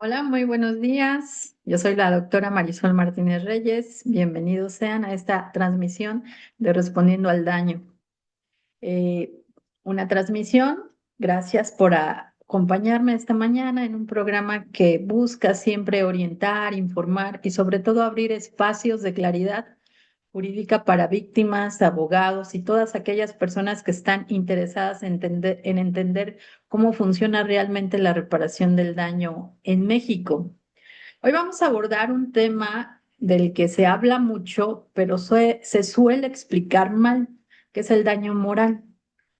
Hola, muy buenos días. Yo soy la doctora Marisol Martínez Reyes. Bienvenidos sean a esta transmisión de Respondiendo al Daño. Eh, una transmisión, gracias por acompañarme esta mañana en un programa que busca siempre orientar, informar y sobre todo abrir espacios de claridad jurídica para víctimas, abogados y todas aquellas personas que están interesadas en entender cómo funciona realmente la reparación del daño en México. Hoy vamos a abordar un tema del que se habla mucho, pero se suele explicar mal, que es el daño moral.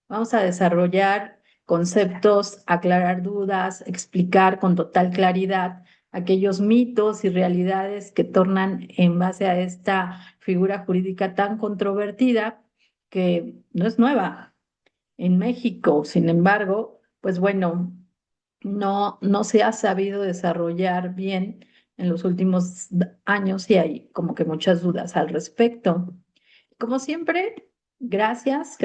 Vamos a desarrollar conceptos, aclarar dudas, explicar con total claridad aquellos mitos y realidades que tornan en base a esta figura jurídica tan controvertida que no es nueva en México. Sin embargo, pues bueno, no se ha sabido desarrollar bien en los últimos años y hay como que muchas dudas al respecto. Como siempre, gracias,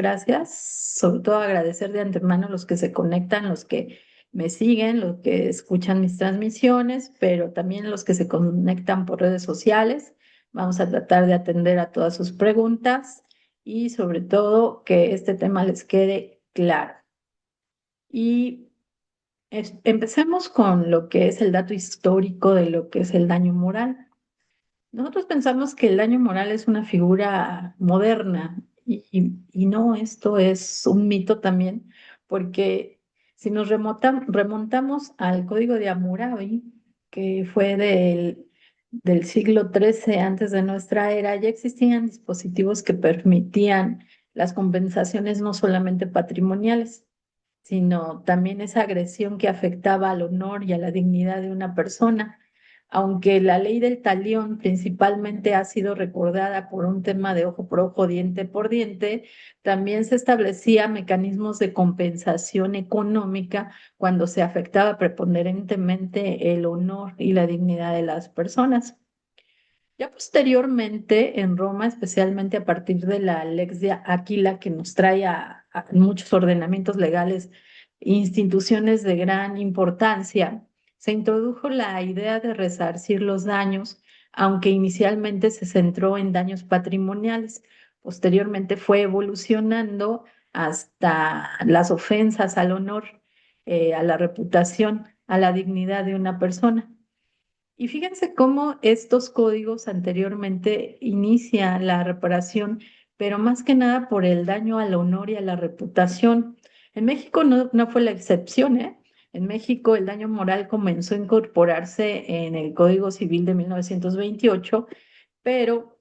sobre todo agradecer de antemano a los que se conectan, los que me siguen, los que escuchan mis transmisiones, pero también los que se conectan por redes sociales. Vamos a tratar de atender a todas sus preguntas y sobre todo que este tema les quede claro. Y empecemos con lo que es el dato histórico de lo que es el daño moral. Nosotros pensamos que el daño moral es una figura moderna y no, esto es un mito también, porque si nos remontamos al Código de Hammurabi, que fue del siglo XIII antes de nuestra era, ya existían dispositivos que permitían las compensaciones no solamente patrimoniales, sino también esa agresión que afectaba al honor y a la dignidad de una persona. Aunque la ley del talión principalmente ha sido recordada por un tema de ojo por ojo, diente por diente, también se establecía mecanismos de compensación económica cuando se afectaba preponderantemente el honor y la dignidad de las personas. Ya posteriormente, en Roma, especialmente a partir de la Lex de Áquila, que nos trae a muchos ordenamientos legales, instituciones de gran importancia, se introdujo la idea de resarcir los daños, aunque inicialmente se centró en daños patrimoniales. Posteriormente fue evolucionando hasta las ofensas al honor, a la reputación, a la dignidad de una persona. Y fíjense cómo estos códigos anteriormente inician la reparación, pero más que nada por el daño al honor y a la reputación. En México no fue la excepción, ¿eh? En México el daño moral comenzó a incorporarse en el Código Civil de 1928, pero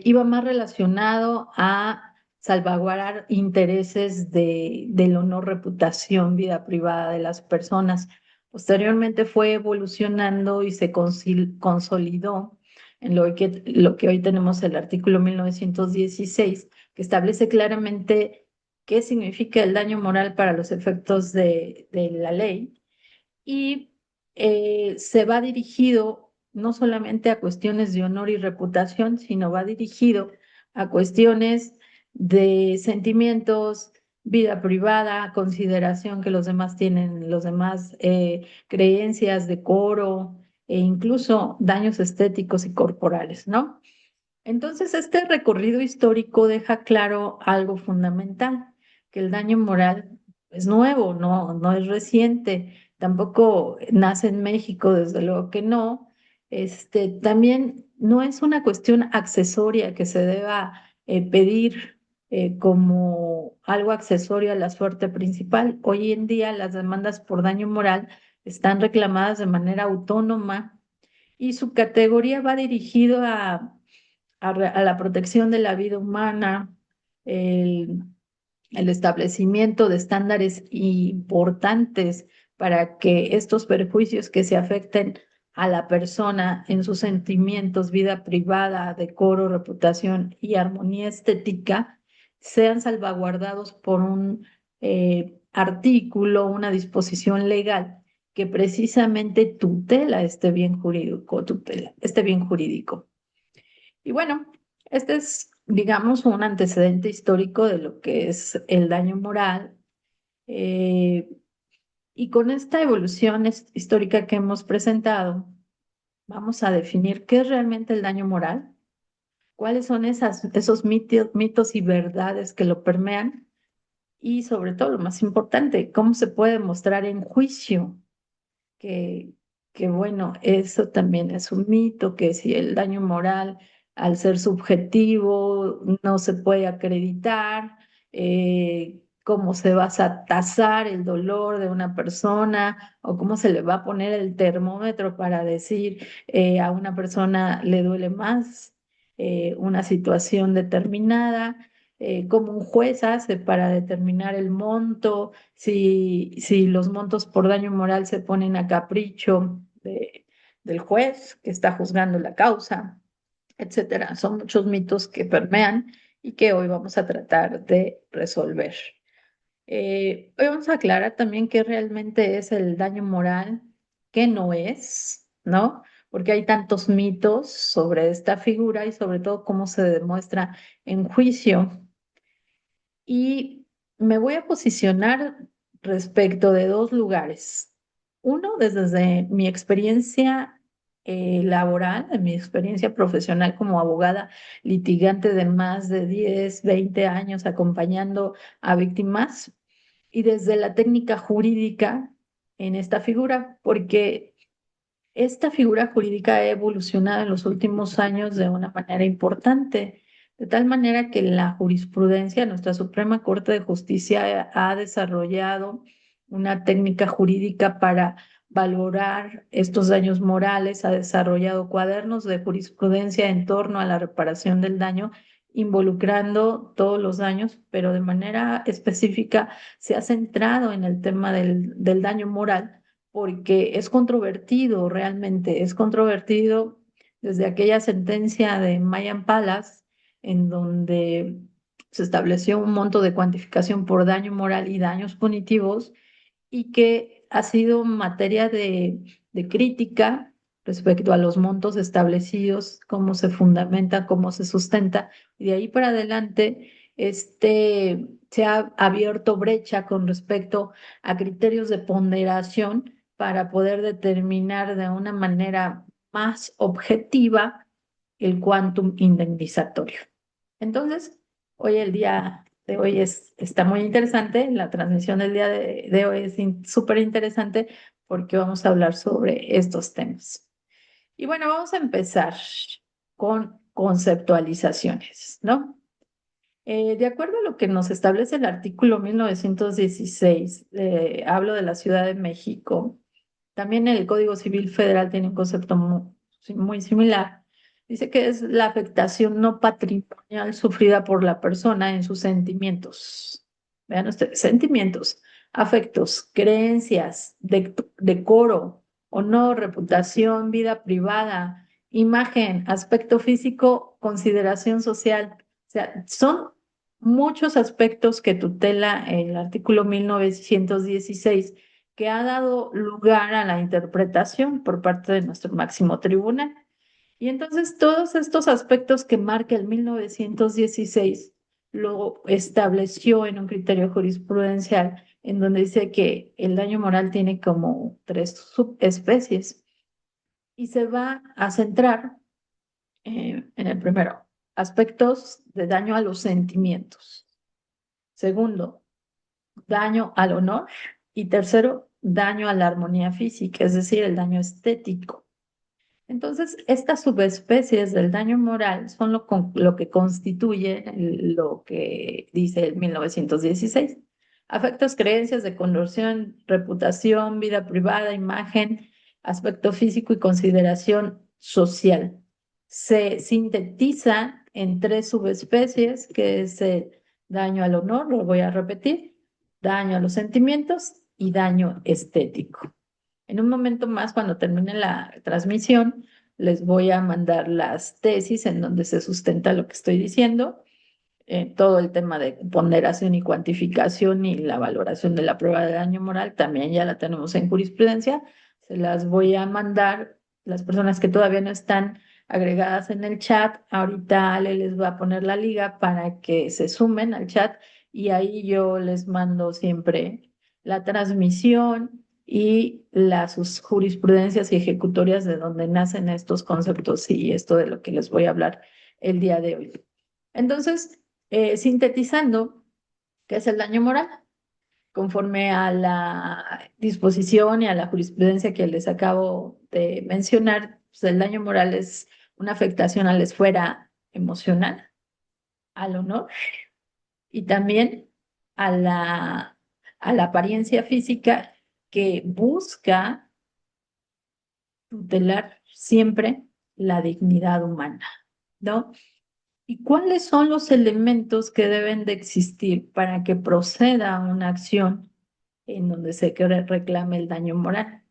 iba más relacionado a salvaguardar intereses del honor, reputación, vida privada de las personas. Posteriormente fue evolucionando y se consolidó en lo que hoy tenemos el artículo 1916, que establece claramente qué significa el daño moral para los efectos de la ley y se va dirigido no solamente a cuestiones de honor y reputación, sino va dirigido a cuestiones de sentimientos, vida privada, consideración que los demás tienen, los demás creencias, decoro e incluso daños estéticos y corporales, ¿no? Entonces, este recorrido histórico deja claro algo fundamental, que el daño moral es nuevo, no es reciente, tampoco nace en México, desde luego que no. También no es una cuestión accesoria que se deba pedir como algo accesorio a la suerte principal. Hoy en día las demandas por daño moral están reclamadas de manera autónoma y su categoría va dirigido a a la protección de la vida humana, el, el establecimiento de estándares importantes para que estos perjuicios que se afecten a la persona en sus sentimientos, vida privada, decoro, reputación y armonía estética sean salvaguardados por un artículo, una disposición legal que precisamente tutela este bien jurídico. Y bueno, este es, digamos, un antecedente histórico de lo que es el daño moral. eh, y con esta evolución histórica que hemos presentado, vamos a definir qué es realmente el daño moral, cuáles son esos mitos y verdades que lo permean y sobre todo lo más importante, cómo se puede mostrar en juicio que, que bueno, eso también es un mito, que si el daño moral, al ser subjetivo, no se puede acreditar, cómo se va a tasar el dolor de una persona o cómo se le va a poner el termómetro para decir a una persona le duele más una situación determinada. Cómo un juez hace para determinar el monto, si los montos por daño moral se ponen a capricho del juez que está juzgando la causa, etcétera. Son muchos mitos que permean y que hoy vamos a tratar de resolver. Hoy vamos a aclarar también qué realmente es el daño moral, qué no es, ¿no? Porque hay tantos mitos sobre esta figura y sobre todo cómo se demuestra en juicio. Y me voy a posicionar respecto de dos lugares. Uno, desde mi experiencia laboral, de mi experiencia profesional como abogada litigante de más de 10, 20 años acompañando a víctimas, y desde la técnica jurídica en esta figura, porque esta figura jurídica ha evolucionado en los últimos años de una manera importante, de tal manera que la jurisprudencia, nuestra Suprema Corte de Justicia ha desarrollado una técnica jurídica para valorar estos daños morales, ha desarrollado cuadernos de jurisprudencia en torno a la reparación del daño, involucrando todos los daños, pero de manera específica se ha centrado en el tema del daño moral porque es controvertido realmente, es controvertido desde aquella sentencia de Mayan Palace, en donde se estableció un monto de cuantificación por daño moral y daños punitivos y que ha sido materia de crítica respecto a los montos establecidos, cómo se fundamenta, cómo se sustenta, y de ahí para adelante se ha abierto brecha con respecto a criterios de ponderación para poder determinar de una manera más objetiva el quantum indemnizatorio. Entonces, hoy el día de hoy está muy interesante, la transmisión del día de hoy es súper interesante porque vamos a hablar sobre estos temas. Y bueno, vamos a empezar con conceptualizaciones, ¿no? De acuerdo a lo que nos establece el artículo 1916, hablo de la Ciudad de México, también el Código Civil Federal tiene un concepto muy similar. Dice que es la afectación no patrimonial sufrida por la persona en sus sentimientos. Vean ustedes, sentimientos, afectos, creencias, decoro, honor, reputación, vida privada, imagen, aspecto físico, consideración social. O sea, son muchos aspectos que tutela el artículo 1916 que ha dado lugar a la interpretación por parte de nuestro máximo tribunal. Y entonces todos estos aspectos que marca el 1916 lo estableció en un criterio jurisprudencial en donde dice que el daño moral tiene como tres subespecies y se va a centrar en el primero, aspectos de daño a los sentimientos. Segundo, daño al honor. Y tercero, daño a la armonía física, es decir, el daño estético. Entonces, estas subespecies del daño moral son lo que constituye lo que dice el 1916. Afectos, creencias de conversión, reputación, vida privada, imagen, aspecto físico y consideración social. se sintetiza en tres subespecies, que es el daño al honor, lo voy a repetir, daño a los sentimientos y daño estético. En un momento más, cuando termine la transmisión, les voy a mandar las tesis en donde se sustenta lo que estoy diciendo, todo el tema de ponderación y cuantificación y la valoración de la prueba de daño moral, también ya la tenemos en jurisprudencia. Se las voy a mandar las personas que todavía no están agregadas en el chat. Ahorita Ale les va a poner la liga para que se sumen al chat y ahí yo les mando siempre la transmisión y sus jurisprudencias y ejecutorias de donde nacen estos conceptos y esto de lo que les voy a hablar el día de hoy. Entonces, sintetizando, ¿qué es el daño moral? Conforme a la disposición y a la jurisprudencia que les acabo de mencionar, pues el daño moral es una afectación a la esfera emocional, al honor y también a a la apariencia física que busca tutelar siempre la dignidad humana, ¿no? ¿Y cuáles son los elementos que deben de existir para que proceda una acción en donde se reclame el daño moral?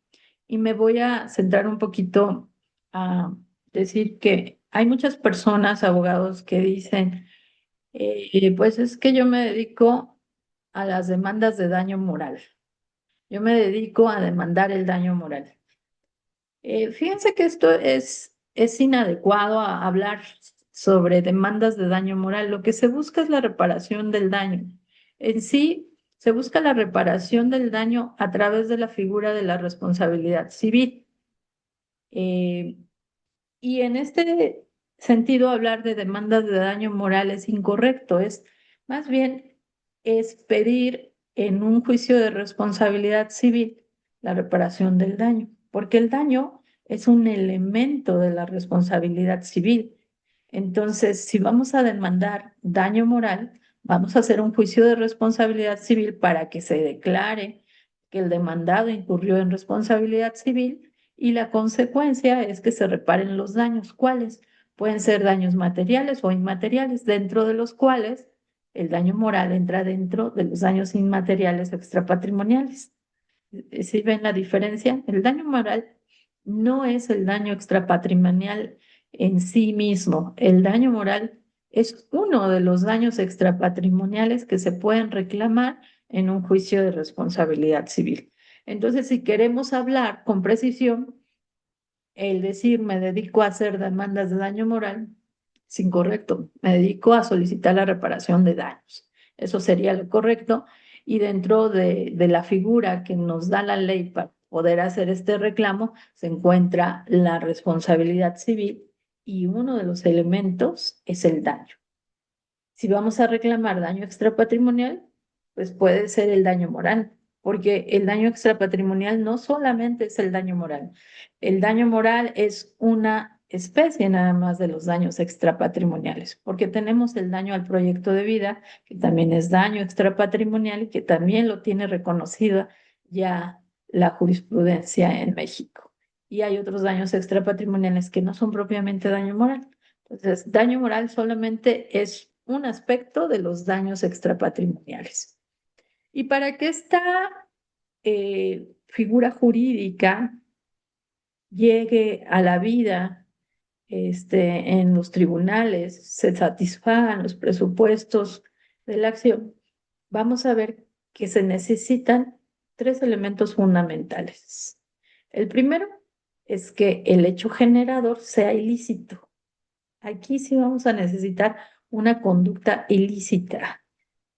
Y me voy a centrar un poquito a decir que hay muchas personas, abogados, que dicen, pues es que yo me dedico a las demandas de daño moral. Yo me dedico a demandar el daño moral. Fíjense que esto es inadecuado a hablar sobre demandas de daño moral. Lo que se busca es la reparación del daño. En sí, se busca la reparación del daño a través de la figura de la responsabilidad civil. Eh, y en este sentido, hablar de demandas de daño moral es incorrecto. Es más bien es pedir en un juicio de responsabilidad civil la reparación del daño, porque el daño es un elemento de la responsabilidad civil. Entonces, si vamos a demandar daño moral, vamos a hacer un juicio de responsabilidad civil para que se declare que el demandado incurrió en responsabilidad civil y la consecuencia es que se reparen los daños. ¿Cuáles? Pueden ser daños materiales o inmateriales, dentro de los cuales el daño moral entra dentro de los daños inmateriales extrapatrimoniales. ¿Sí ven la diferencia? El daño moral no es el daño extrapatrimonial en sí mismo. El daño moral es uno de los daños extrapatrimoniales que se pueden reclamar en un juicio de responsabilidad civil. Entonces, si queremos hablar con precisión, el decir me dedico a hacer demandas de daño moral es incorrecto. Me dedico a solicitar la reparación de daños. Eso sería lo correcto. Y dentro de la figura que nos da la ley para poder hacer este reclamo, se encuentra la responsabilidad civil y uno de los elementos es el daño. Si vamos a reclamar daño extrapatrimonial, pues puede ser el daño moral, porque el daño extrapatrimonial no solamente es el daño moral. El daño moral es una especie nada más de los daños extrapatrimoniales, porque tenemos el daño al proyecto de vida, que también es daño extrapatrimonial y que también lo tiene reconocido ya la jurisprudencia en México. Y hay otros daños extrapatrimoniales que no son propiamente daño moral. Entonces, daño moral solamente es un aspecto de los daños extrapatrimoniales. Y para que esta figura jurídica llegue a la vida en los tribunales, se satisfagan los presupuestos de la acción, vamos a ver que se necesitan tres elementos fundamentales. El primero es que el hecho generador sea ilícito. Aquí sí vamos a necesitar una conducta ilícita.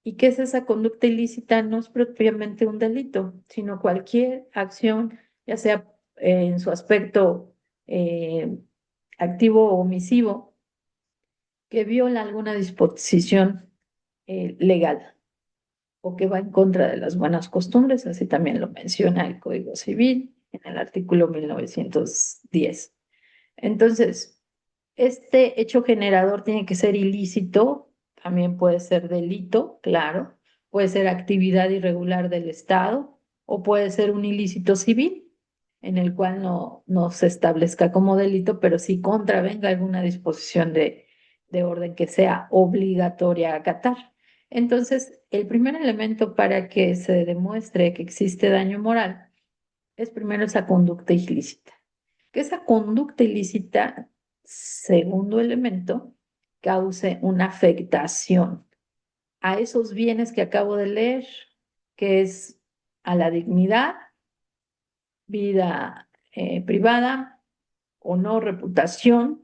¿Y qué es esa conducta ilícita? No es propiamente un delito, sino cualquier acción, ya sea en su aspecto eh, activo o omisivo, que viola alguna disposición legal o que va en contra de las buenas costumbres, así también lo menciona el Código Civil en el artículo 1910. Entonces, este hecho generador tiene que ser ilícito, también puede ser delito, claro, puede ser actividad irregular del Estado o puede ser un ilícito civil. en el cual no se establezca como delito, pero sí contravenga alguna disposición de orden que sea obligatoria acatar. Entonces, el primer elemento para que se demuestre que existe daño moral es primero esa conducta ilícita. Que esa conducta ilícita, segundo elemento, cause una afectación a esos bienes que acabo de leer, que es a la dignidad, vida privada, honor, reputación,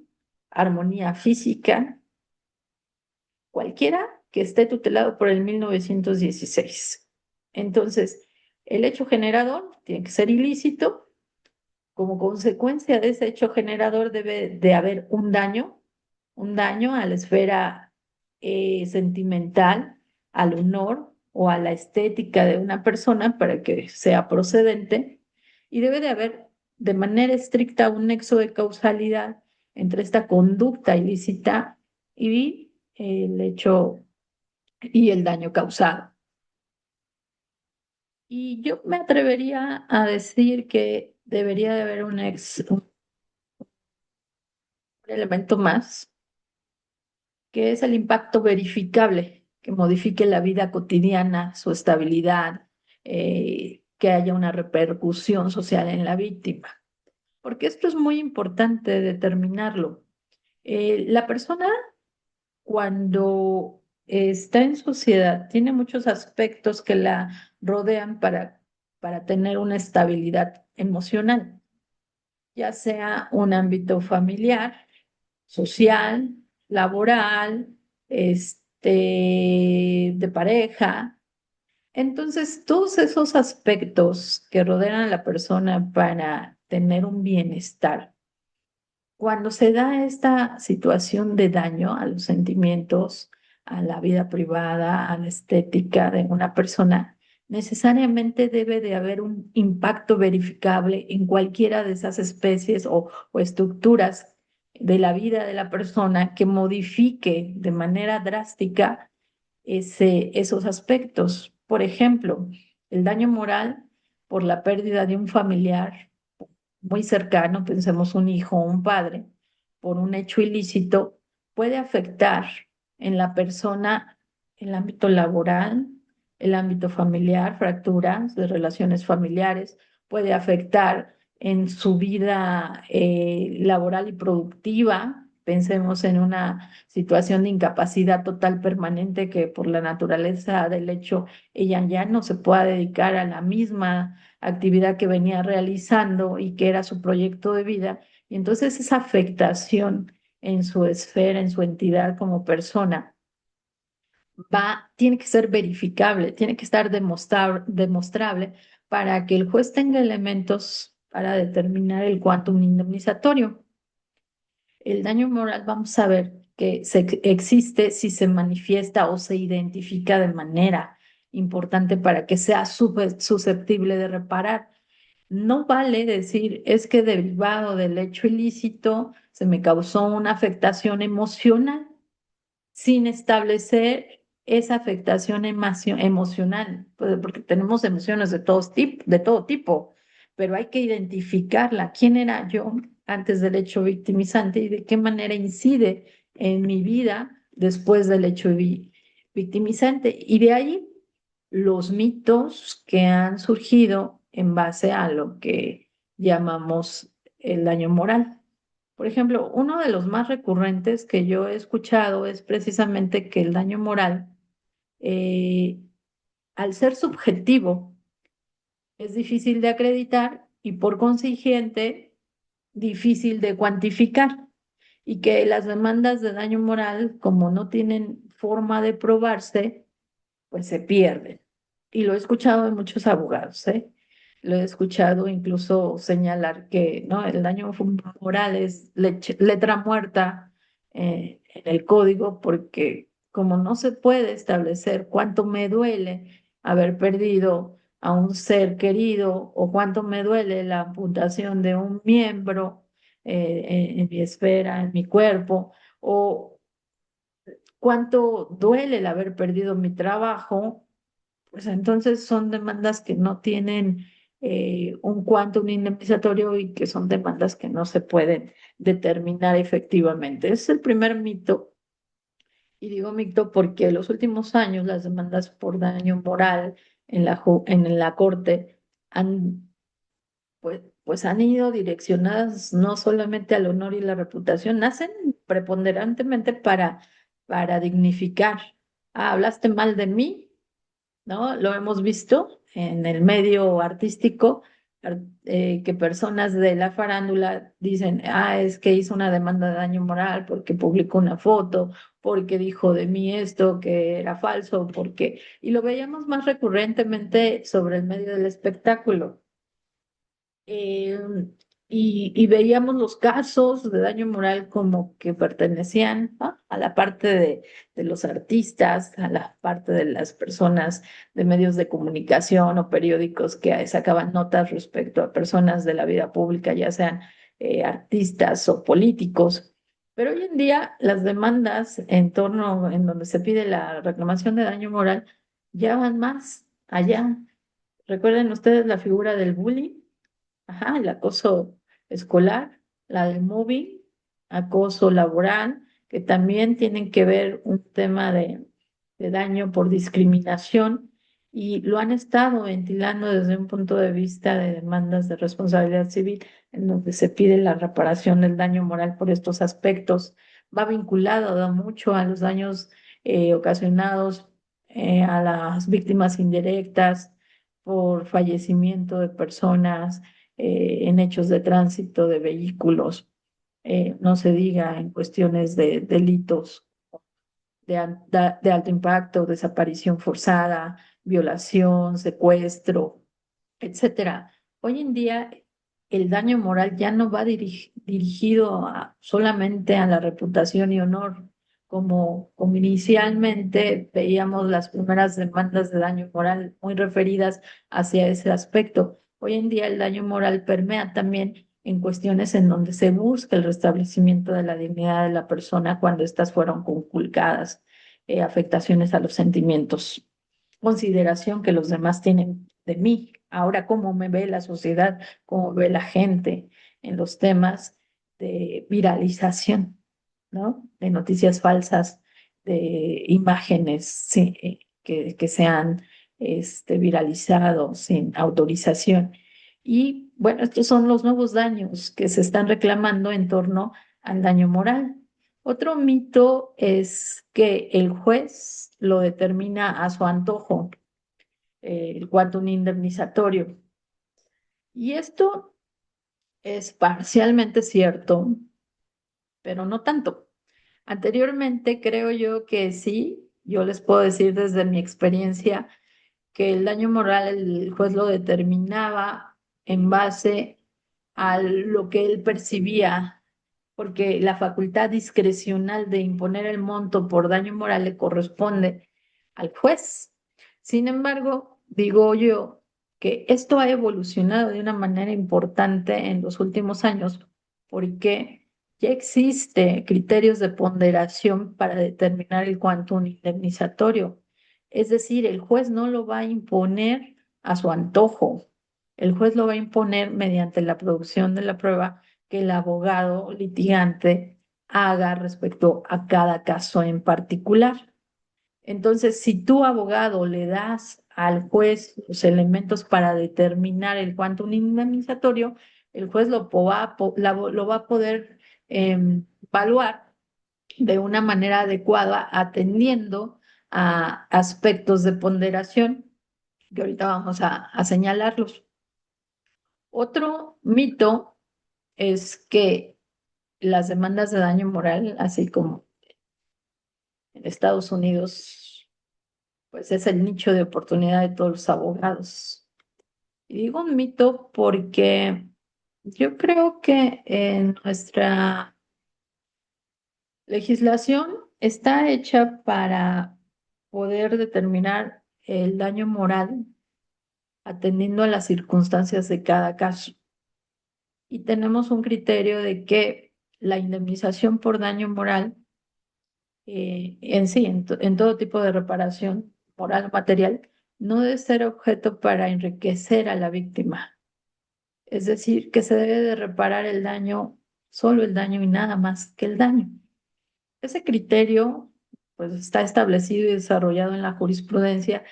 armonía física, cualquiera que esté tutelado por el 1916. Entonces, el hecho generador tiene que ser ilícito. Como consecuencia de ese hecho generador debe de haber un daño a la esfera sentimental, al honor o a la estética de una persona para que sea procedente, y debe de haber de manera estricta un nexo de causalidad entre esta conducta ilícita y el hecho y el daño causado. Y yo me atrevería a decir que debería de haber un elemento más, que es el impacto verificable, que modifique la vida cotidiana, su estabilidad, que haya una repercusión social en la víctima. Porque esto es muy importante determinarlo. La persona cuando está en sociedad tiene muchos aspectos que la rodean para tener una estabilidad emocional, ya sea un ámbito familiar, social, laboral, de pareja. Entonces, todos esos aspectos que rodean a la persona para tener un bienestar. Cuando se da esta situación de daño a los sentimientos, a la vida privada, a la estética de una persona, necesariamente debe de haber un impacto verificable en cualquiera de esas especies o estructuras de la vida de la persona que modifique de manera drástica esos aspectos. Por ejemplo, el daño moral por la pérdida de un familiar muy cercano, pensemos un hijo o un padre, por un hecho ilícito, puede afectar en la persona el ámbito laboral, el ámbito familiar, fracturas de relaciones familiares, puede afectar en su vida laboral y productiva. Pensemos en una situación de incapacidad total permanente que por la naturaleza del hecho ella ya no se pueda dedicar a la misma actividad que venía realizando y que era su proyecto de vida. Y entonces esa afectación en su esfera, en su entidad como persona, tiene que ser verificable, tiene que estar demostrable para que el juez tenga elementos para determinar el quantum indemnizatorio. El daño moral, vamos a ver que existe si se manifiesta o se identifica de manera importante para que sea susceptible de reparar. No vale decir, es que derivado del hecho ilícito se me causó una afectación emocional sin establecer esa afectación emocional, pues, porque tenemos emociones de todo tipo, pero hay que identificarla. ¿Quién era yo antes del hecho victimizante y de qué manera incide en mi vida después del hecho victimizante? Y de ahí los mitos que han surgido en base a lo que llamamos el daño moral. Por ejemplo, uno de los más recurrentes que yo he escuchado es precisamente que el daño moral, eh, al ser subjetivo, es difícil de acreditar y por consiguiente difícil de cuantificar, y que las demandas de daño moral, como no tienen forma de probarse, pues se pierden. Y lo he escuchado de muchos abogados, ¿eh? Lo he escuchado incluso señalar que, ¿no? El daño moral es letra muerta en el código, porque como no se puede establecer cuánto me duele haber perdido a un ser querido o cuánto me duele la amputación de un miembro en mi esfera, en mi cuerpo, o cuánto duele el haber perdido mi trabajo, pues entonces son demandas que no tienen un quantum indemnizatorio y que son demandas que no se pueden determinar efectivamente. Ese es el primer mito. Y digo mito porque en los últimos años las demandas por daño moral en la corte han, pues han ido direccionadas no solamente al honor y la reputación, nacen preponderantemente para dignificar. Ah, hablaste mal de mí, ¿no? Lo hemos visto en el medio artístico, que personas de la farándula dicen, ah, es que hizo una demanda de daño moral porque publicó una foto, porque dijo de mí esto que era falso, porque... Y lo veíamos más recurrentemente sobre el medio del espectáculo. Eh, y veíamos los casos de daño moral como que pertenecían, ¿no?, a la parte de los artistas, a la parte de las personas de medios de comunicación o periódicos que sacaban notas respecto a personas de la vida pública, ya sean artistas o políticos. Pero hoy en día las demandas en donde se pide la reclamación de daño moral ya van más allá. ¿Recuerden ustedes la figura del bullying? Ajá, el acoso escolar, la del mobbing, acoso laboral, que también tienen que ver un tema de daño por discriminación y lo han estado ventilando desde un punto de vista de demandas de responsabilidad civil, en donde se pide la reparación del daño moral por estos aspectos. Va vinculado mucho a los daños ocasionados a las víctimas indirectas por fallecimiento de personas en hechos de tránsito de vehículos, no se diga en cuestiones de delitos de alto impacto, desaparición forzada, violación, secuestro, etcétera. Hoy en día el daño moral ya no va dirigido solamente a la reputación y honor, como inicialmente veíamos las primeras demandas de daño moral muy referidas hacia ese aspecto. Hoy en día el daño moral permea también en cuestiones en donde se busca el restablecimiento de la dignidad de la persona cuando éstas fueron conculcadas, afectaciones a los sentimientos, consideración que los demás tienen de mí. Ahora, cómo me ve la sociedad, cómo ve la gente en los temas de viralización, ¿no? De noticias falsas, de imágenes, sí, que se han viralizado sin autorización. Y bueno, estos son los nuevos daños que se están reclamando en torno al daño moral. Otro mito es que el juez lo determina a su antojo, el quantum indemnizatorio. Y esto es parcialmente cierto, pero no tanto. Anteriormente creo yo que sí, yo les puedo decir desde mi experiencia que el daño moral el juez lo determinaba en base a lo que él percibía, porque la facultad discrecional de imponer el monto por daño moral le corresponde al juez. Sin embargo, digo yo que esto ha evolucionado de una manera importante en los últimos años, porque ya existe criterios de ponderación para determinar el cuantum indemnizatorio. Es decir, el juez no lo va a imponer a su antojo. El juez lo va a imponer mediante la producción de la prueba que el abogado litigante haga respecto a cada caso en particular. Entonces, si tu abogado le das al juez los elementos para determinar el quantum indemnizatorio, el juez lo va a poder evaluar de una manera adecuada, atendiendo a aspectos de ponderación que ahorita vamos a señalarlos. Otro mito es que las demandas de daño moral, así como en Estados Unidos, pues es el nicho de oportunidad de todos los abogados. Y digo un mito porque yo creo que en nuestra legislación está hecha para poder determinar el daño moral atendiendo a las circunstancias de cada caso. Y tenemos un criterio de que la indemnización por daño moral en sí, en todo tipo de reparación moral o material, no debe ser objeto para enriquecer a la víctima. Es decir, que se debe de reparar el daño, solo el daño y nada más que el daño. Ese criterio pues está establecido y desarrollado en la jurisprudencia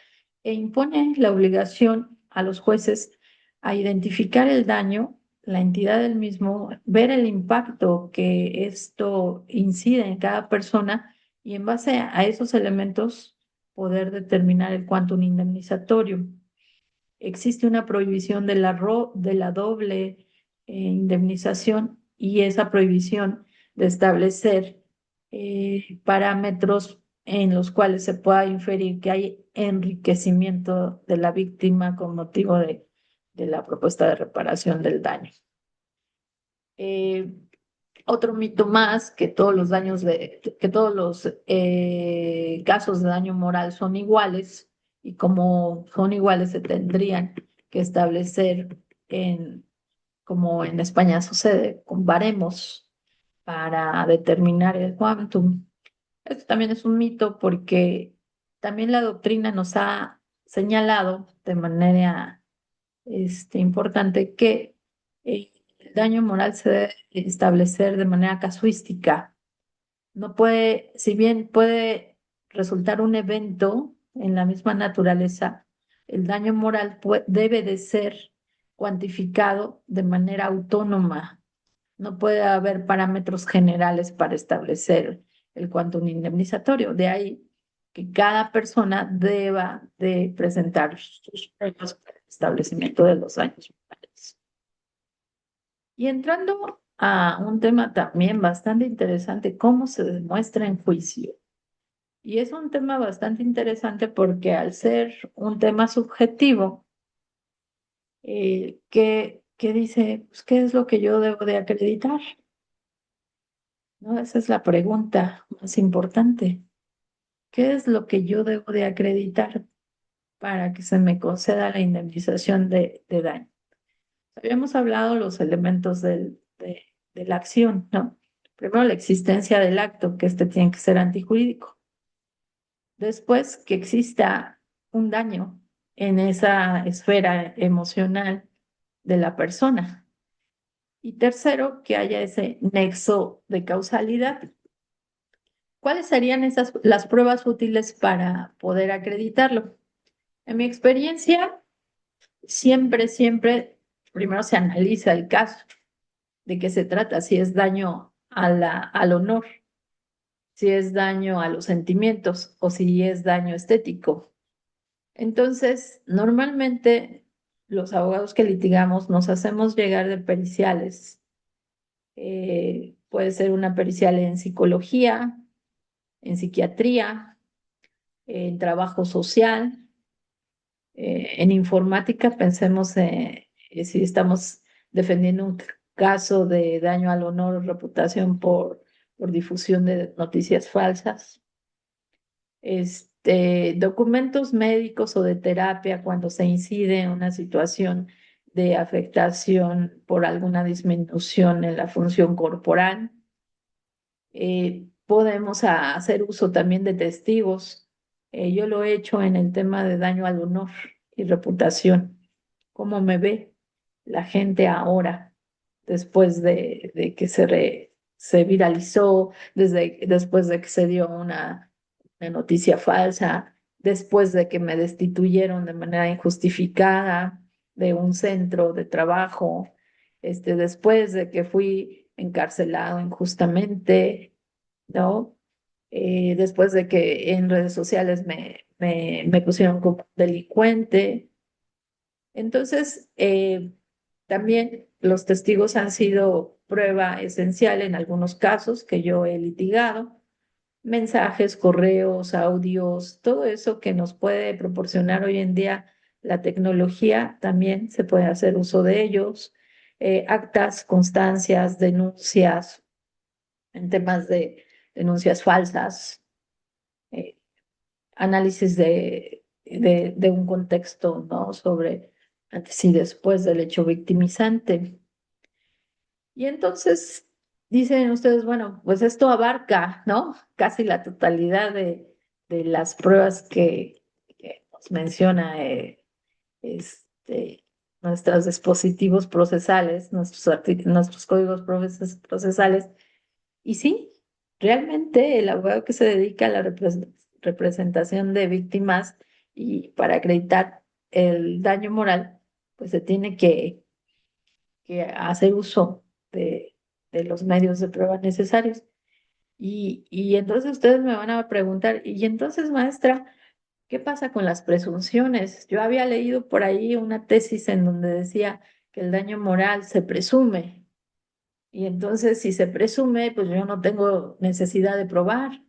e impone la obligación a los jueces a identificar el daño, la entidad del mismo, ver el impacto que esto incide en cada persona y en base a esos elementos poder determinar el quantum indemnizatorio. Existe una prohibición de de la doble indemnización y esa prohibición de establecer parámetros en los cuales se pueda inferir que hay enriquecimiento de la víctima con motivo de la propuesta de reparación del daño. Eh, Otro mito más, que todos los que todos los casos de daño moral son iguales y como son iguales se tendrían que establecer como en España sucede, con baremos para determinar el quantum. Esto también es un mito porque también la doctrina nos ha señalado de manera importante que el daño moral se debe establecer de manera casuística. No puede, si bien puede resultar un evento en la misma naturaleza, el daño moral debe de ser cuantificado de manera autónoma. No puede haber parámetros generales para establecer el quantum indemnizatorio. De ahí que cada persona deba de presentar sus pruebas para el establecimiento de los daños morales. Y entrando a un tema también bastante interesante, cómo se demuestra en juicio. Y es un tema bastante interesante porque al ser un tema subjetivo, que dice, pues, ¿qué es lo que yo debo de acreditar? ¿No? Esa es la pregunta más importante. ¿Qué es lo que yo debo de acreditar para que se me conceda la indemnización de daño? Habíamos hablado los elementos de la acción, ¿no? Primero, la existencia del acto, que este tiene que ser antijurídico. Después, que exista un daño en esa esfera emocional de la persona. Y tercero, que haya ese nexo de causalidad. ¿Cuáles serían las pruebas útiles para poder acreditarlo? En mi experiencia, siempre, primero se analiza el caso, de qué se trata, si es daño al honor, si es daño a los sentimientos o si es daño estético. Entonces, normalmente los abogados que litigamos nos hacemos llegar de periciales. Puede ser una pericial en psicología, en psiquiatría, en trabajo social, en informática. Pensemos si estamos defendiendo un caso de daño al honor o reputación por difusión de noticias falsas. Documentos médicos o de terapia cuando se incide en una situación de afectación por alguna disminución en la función corporal. Podemos hacer uso también de testigos. Yo lo he hecho en el tema de daño al honor y reputación. ¿Cómo me ve la gente ahora, después de que se viralizó, después de que se dio una noticia falsa, después de que me destituyeron de manera injustificada de un centro de trabajo, después de que fui encarcelado injustamente, ¿no? Después de que en redes sociales me pusieron como delincuente. Entonces, también los testigos han sido prueba esencial en algunos casos que yo he litigado. Mensajes, correos, audios, todo eso que nos puede proporcionar hoy en día la tecnología, también se puede hacer uso de ellos. Actas, constancias, denuncias en temas de denuncias falsas, eh, análisis de un contexto, ¿no? Sobre antes y después del hecho victimizante. Y entonces dicen ustedes, bueno, pues esto abarca, ¿no? Casi la totalidad de las pruebas que menciona este, nuestros dispositivos procesales, nuestros códigos procesales. Y sí, realmente el abogado que se dedica a la representación de víctimas y para acreditar el daño moral, pues se tiene que hacer uso de los medios de prueba necesarios. Y entonces ustedes me van a preguntar, y entonces, maestra, ¿qué pasa con las presunciones? Yo había leído por ahí una tesis en donde decía que el daño moral se presume. Y entonces, si se presume, pues yo no tengo necesidad de probar.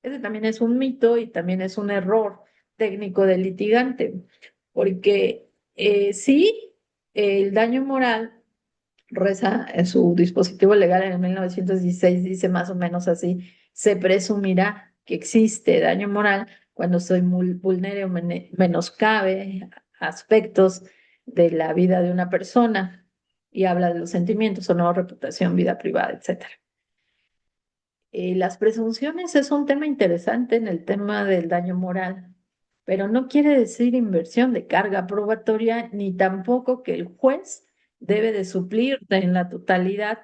Ese también es un mito y también es un error técnico del litigante, porque sí, el daño moral reza en su dispositivo legal en 1916, dice más o menos así: se presumirá que existe daño moral cuando se vulnere o menoscabe aspectos de la vida de una persona, y habla de los sentimientos, honor, reputación, vida privada, etcétera. Las presunciones es un tema interesante en el tema del daño moral, pero no quiere decir inversión de carga probatoria, ni tampoco que el juez debe de suplir en la totalidad,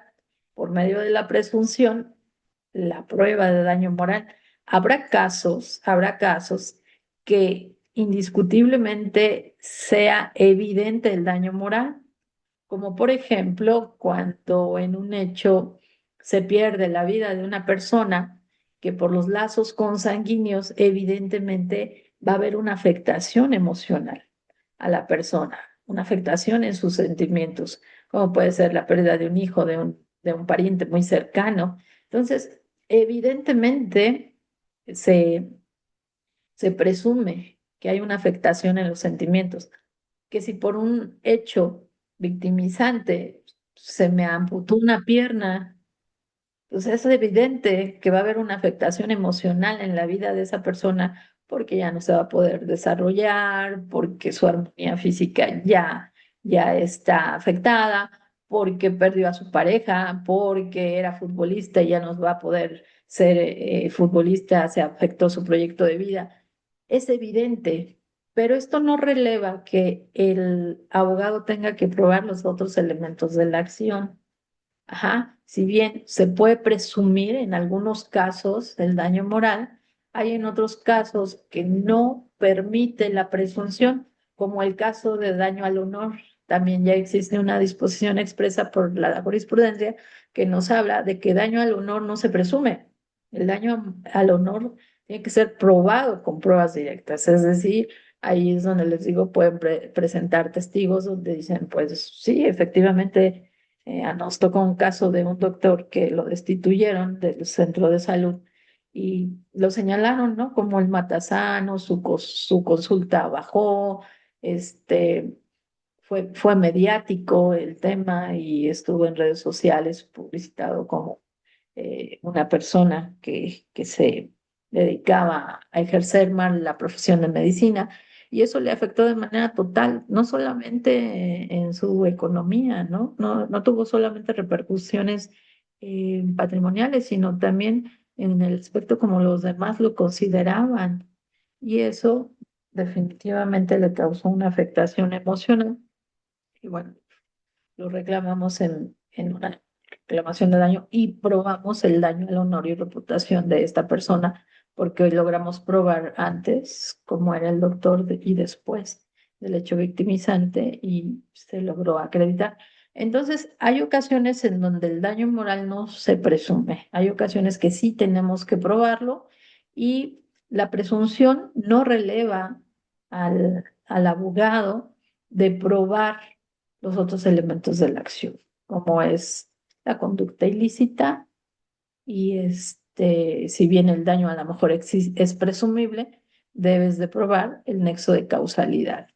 por medio de la presunción, la prueba de daño moral. Habrá casos que indiscutiblemente sea evidente el daño moral, como por ejemplo cuando en un hecho se pierde la vida de una persona, que por los lazos consanguíneos evidentemente va a haber una afectación emocional a la persona, una afectación en sus sentimientos, como puede ser la pérdida de un hijo, de un pariente muy cercano. Entonces, evidentemente se, se presume que hay una afectación en los sentimientos, que si por un hecho victimizante se me amputó una pierna, pues es evidente que va a haber una afectación emocional en la vida de esa persona, porque ya no se va a poder desarrollar, porque su armonía física ya está afectada, porque perdió a su pareja, porque era futbolista y ya no va a poder ser futbolista, se afectó su proyecto de vida. Es evidente, pero esto no releva que el abogado tenga que probar los otros elementos de la acción. Ajá, si bien se puede presumir en algunos casos el daño moral, hay en otros casos que no permite la presunción, como el caso de daño al honor. También ya existe una disposición expresa por la jurisprudencia que nos habla de que daño al honor no se presume. El daño al honor tiene que ser probado con pruebas directas, es decir, ahí es donde les digo, pueden presentar testigos donde dicen, pues sí, efectivamente nos tocó un caso de un doctor que lo destituyeron del centro de salud y lo señalaron, ¿no? Como el matasano, su consulta bajó, este, fue mediático el tema y estuvo en redes sociales publicitado como una persona que se dedicaba a ejercer mal la profesión de medicina, y eso le afectó de manera total, no solamente en su economía, ¿no? No tuvo solamente repercusiones patrimoniales, sino también en el aspecto como los demás lo consideraban, y eso definitivamente le causó una afectación emocional. Y bueno, lo reclamamos en una reclamación de daño y probamos el daño al honor y reputación de esta persona, porque hoy logramos probar antes cómo era el doctor y después del hecho victimizante, y se logró acreditar. Entonces, hay ocasiones en donde el daño moral no se presume, hay ocasiones que sí tenemos que probarlo, y la presunción no releva al abogado de probar los otros elementos de la acción, como es la conducta ilícita, y si bien el daño a lo mejor es presumible, debes de probar el nexo de causalidad.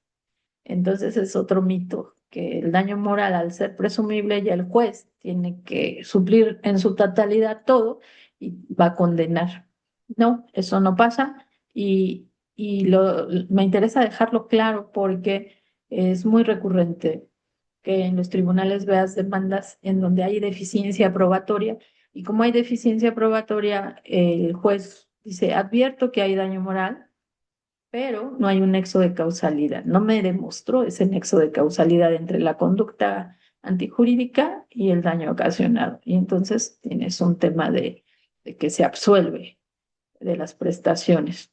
Entonces es otro mito, que el daño moral, al ser presumible, ya el juez tiene que suplir en su totalidad todo y va a condenar. No, eso no pasa, me interesa dejarlo claro porque es muy recurrente que en los tribunales veas demandas en donde hay deficiencia probatoria, y como hay deficiencia probatoria, el juez dice: advierto que hay daño moral, pero no hay un nexo de causalidad. No me demostró ese nexo de causalidad entre la conducta antijurídica y el daño ocasionado. Y entonces tienes un tema de que se absuelve de las prestaciones.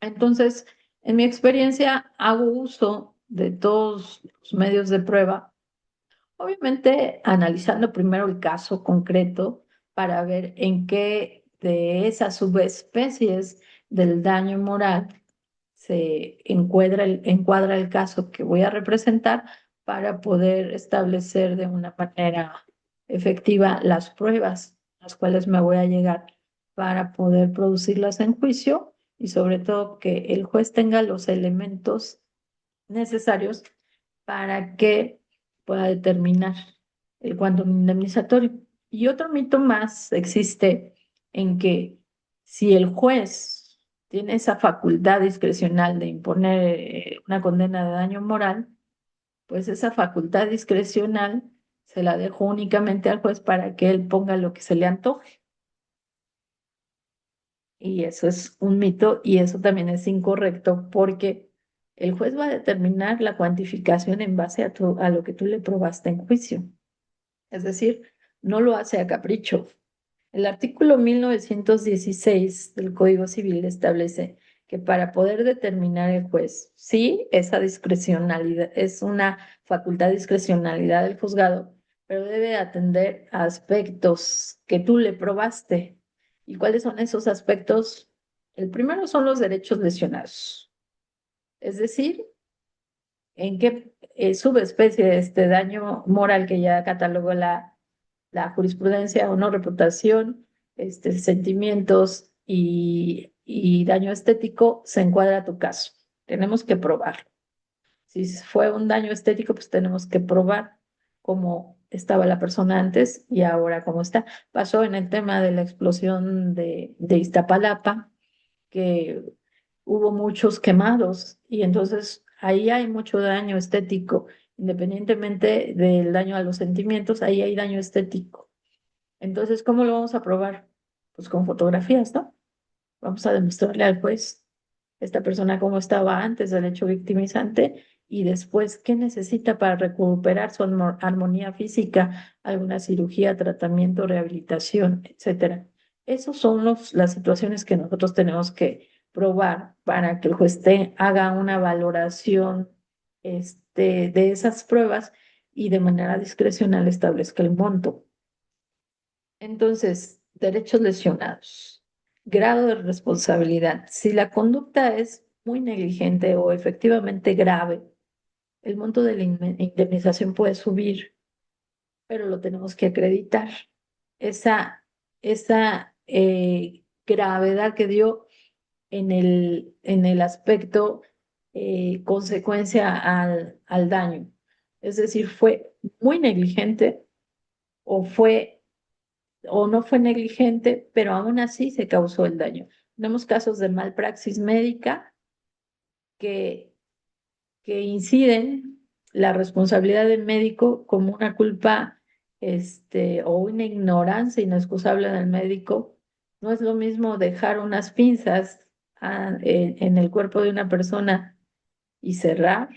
Entonces, en mi experiencia, hago uso de todos los medios de prueba, obviamente analizando primero el caso concreto para ver en qué de esas subespecies del daño moral se encuadra el caso que voy a representar para poder establecer de una manera efectiva las pruebas a las cuales me voy a llegar para poder producirlas en juicio y sobre todo que el juez tenga los elementos necesarios para que pueda determinar el cuántum indemnizatorio. Y otro mito más existe en que si el juez tiene esa facultad discrecional de imponer una condena de daño moral, pues esa facultad discrecional se la dejo únicamente al juez para que él ponga lo que se le antoje. Y eso es un mito y eso también es incorrecto porque el juez va a determinar la cuantificación en base a lo que tú le probaste en juicio. Es decir, no lo hace a capricho. El artículo 1916 del Código Civil establece que para poder determinar el juez, sí, esa discrecionalidad es una facultad discrecionalidad del juzgado, pero debe atender a aspectos que tú le probaste. ¿Y cuáles son esos aspectos? El primero son los derechos lesionados, es decir, en qué subespecie de este daño moral que ya catalogó la jurisprudencia o no reputación, sentimientos y daño estético se encuadra tu caso. Tenemos que probar. Si fue un daño estético, pues tenemos que probar cómo estaba la persona antes y ahora cómo está. Pasó en el tema de la explosión de Iztapalapa, que hubo muchos quemados y entonces ahí hay mucho daño estético. Independientemente del daño a los sentimientos, ahí hay daño estético. Entonces, ¿cómo lo vamos a probar? Pues con fotografías, ¿no? Vamos a demostrarle al juez esta persona cómo estaba antes del hecho victimizante y después qué necesita para recuperar su armonía física, alguna cirugía, tratamiento, rehabilitación, etcétera. Esas son las situaciones que nosotros tenemos que probar para que el juez haga una valoración de esas pruebas y de manera discrecional establezca el monto. Entonces, derechos lesionados, grado de responsabilidad. Si la conducta es muy negligente o efectivamente grave, el monto de la indemnización puede subir, pero lo tenemos que acreditar. Esa gravedad que dio en el aspecto consecuencia al daño. Es decir, fue muy negligente o fue o no fue negligente, pero aún así se causó el daño. Tenemos casos de malpraxis médica que, que inciden la responsabilidad del médico como una culpa o una ignorancia inexcusable del médico. No es lo mismo dejar unas pinzas en el cuerpo de una persona y cerrar,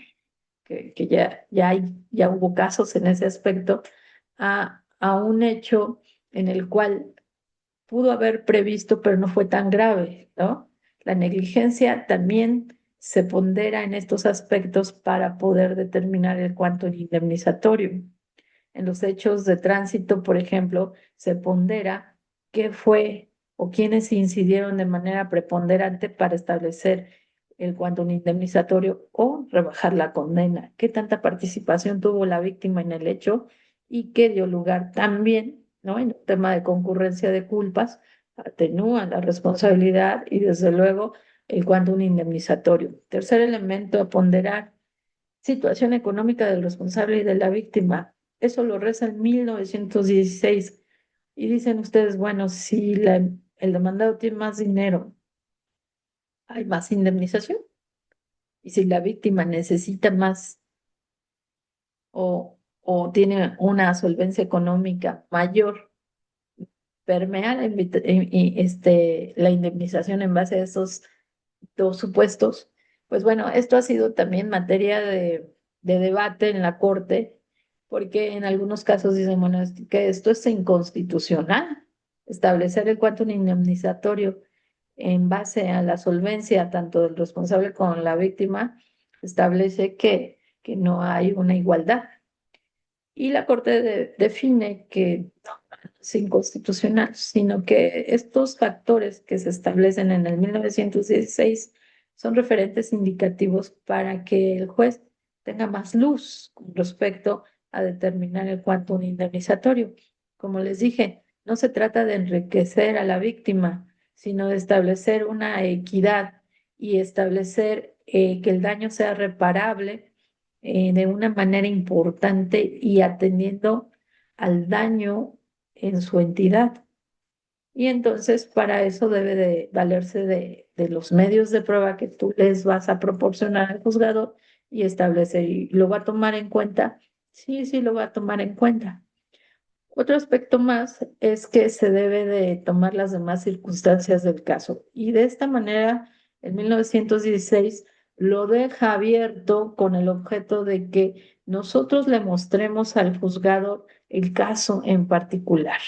que ya hubo casos en ese aspecto, a un hecho en el cual pudo haber previsto, pero no fue tan grave, ¿no? La negligencia también se pondera en estos aspectos para poder determinar el cuánto indemnizatorio. En los hechos de tránsito, por ejemplo, se pondera qué fue o quiénes incidieron de manera preponderante para establecer el cuánto indemnizatorio o rebajar la condena, qué tanta participación tuvo la víctima en el hecho y qué dio lugar también, ¿no? En el tema de concurrencia de culpas, atenúa la responsabilidad y desde luego el cuánto indemnizatorio. Tercer elemento a ponderar, situación económica del responsable y de la víctima. Eso lo reza en 1916. Y dicen ustedes, bueno, si el demandado tiene más dinero, hay más indemnización. Y si la víctima necesita más o tiene una solvencia económica mayor, permea la indemnización en base a esos dos supuestos Pues bueno, esto ha sido también materia de debate en la Corte, porque en algunos casos dicen, bueno, es que esto es inconstitucional, establecer el quantum indemnizatorio en base a la solvencia tanto del responsable como la víctima, establece que no hay una igualdad. Y la Corte define que no es inconstitucional, sino que estos factores que se establecen en el 1916 son referentes indicativos para que el juez tenga más luz con respecto a determinar el cuantum indemnizatorio. Como les dije, no se trata de enriquecer a la víctima, sino de establecer una equidad y establecer que el daño sea reparable de una manera importante y atendiendo al daño en su entidad. Y entonces para eso debe de valerse de los medios de prueba que tú les vas a proporcionar al juzgado y establecer, y lo va a tomar en cuenta. Sí, sí, lo va a tomar en cuenta. Otro aspecto más es que se debe de tomar las demás circunstancias del caso. Y de esta manera, en 1916 lo deja abierto con el objeto de que nosotros le mostremos al juzgado el caso en particular.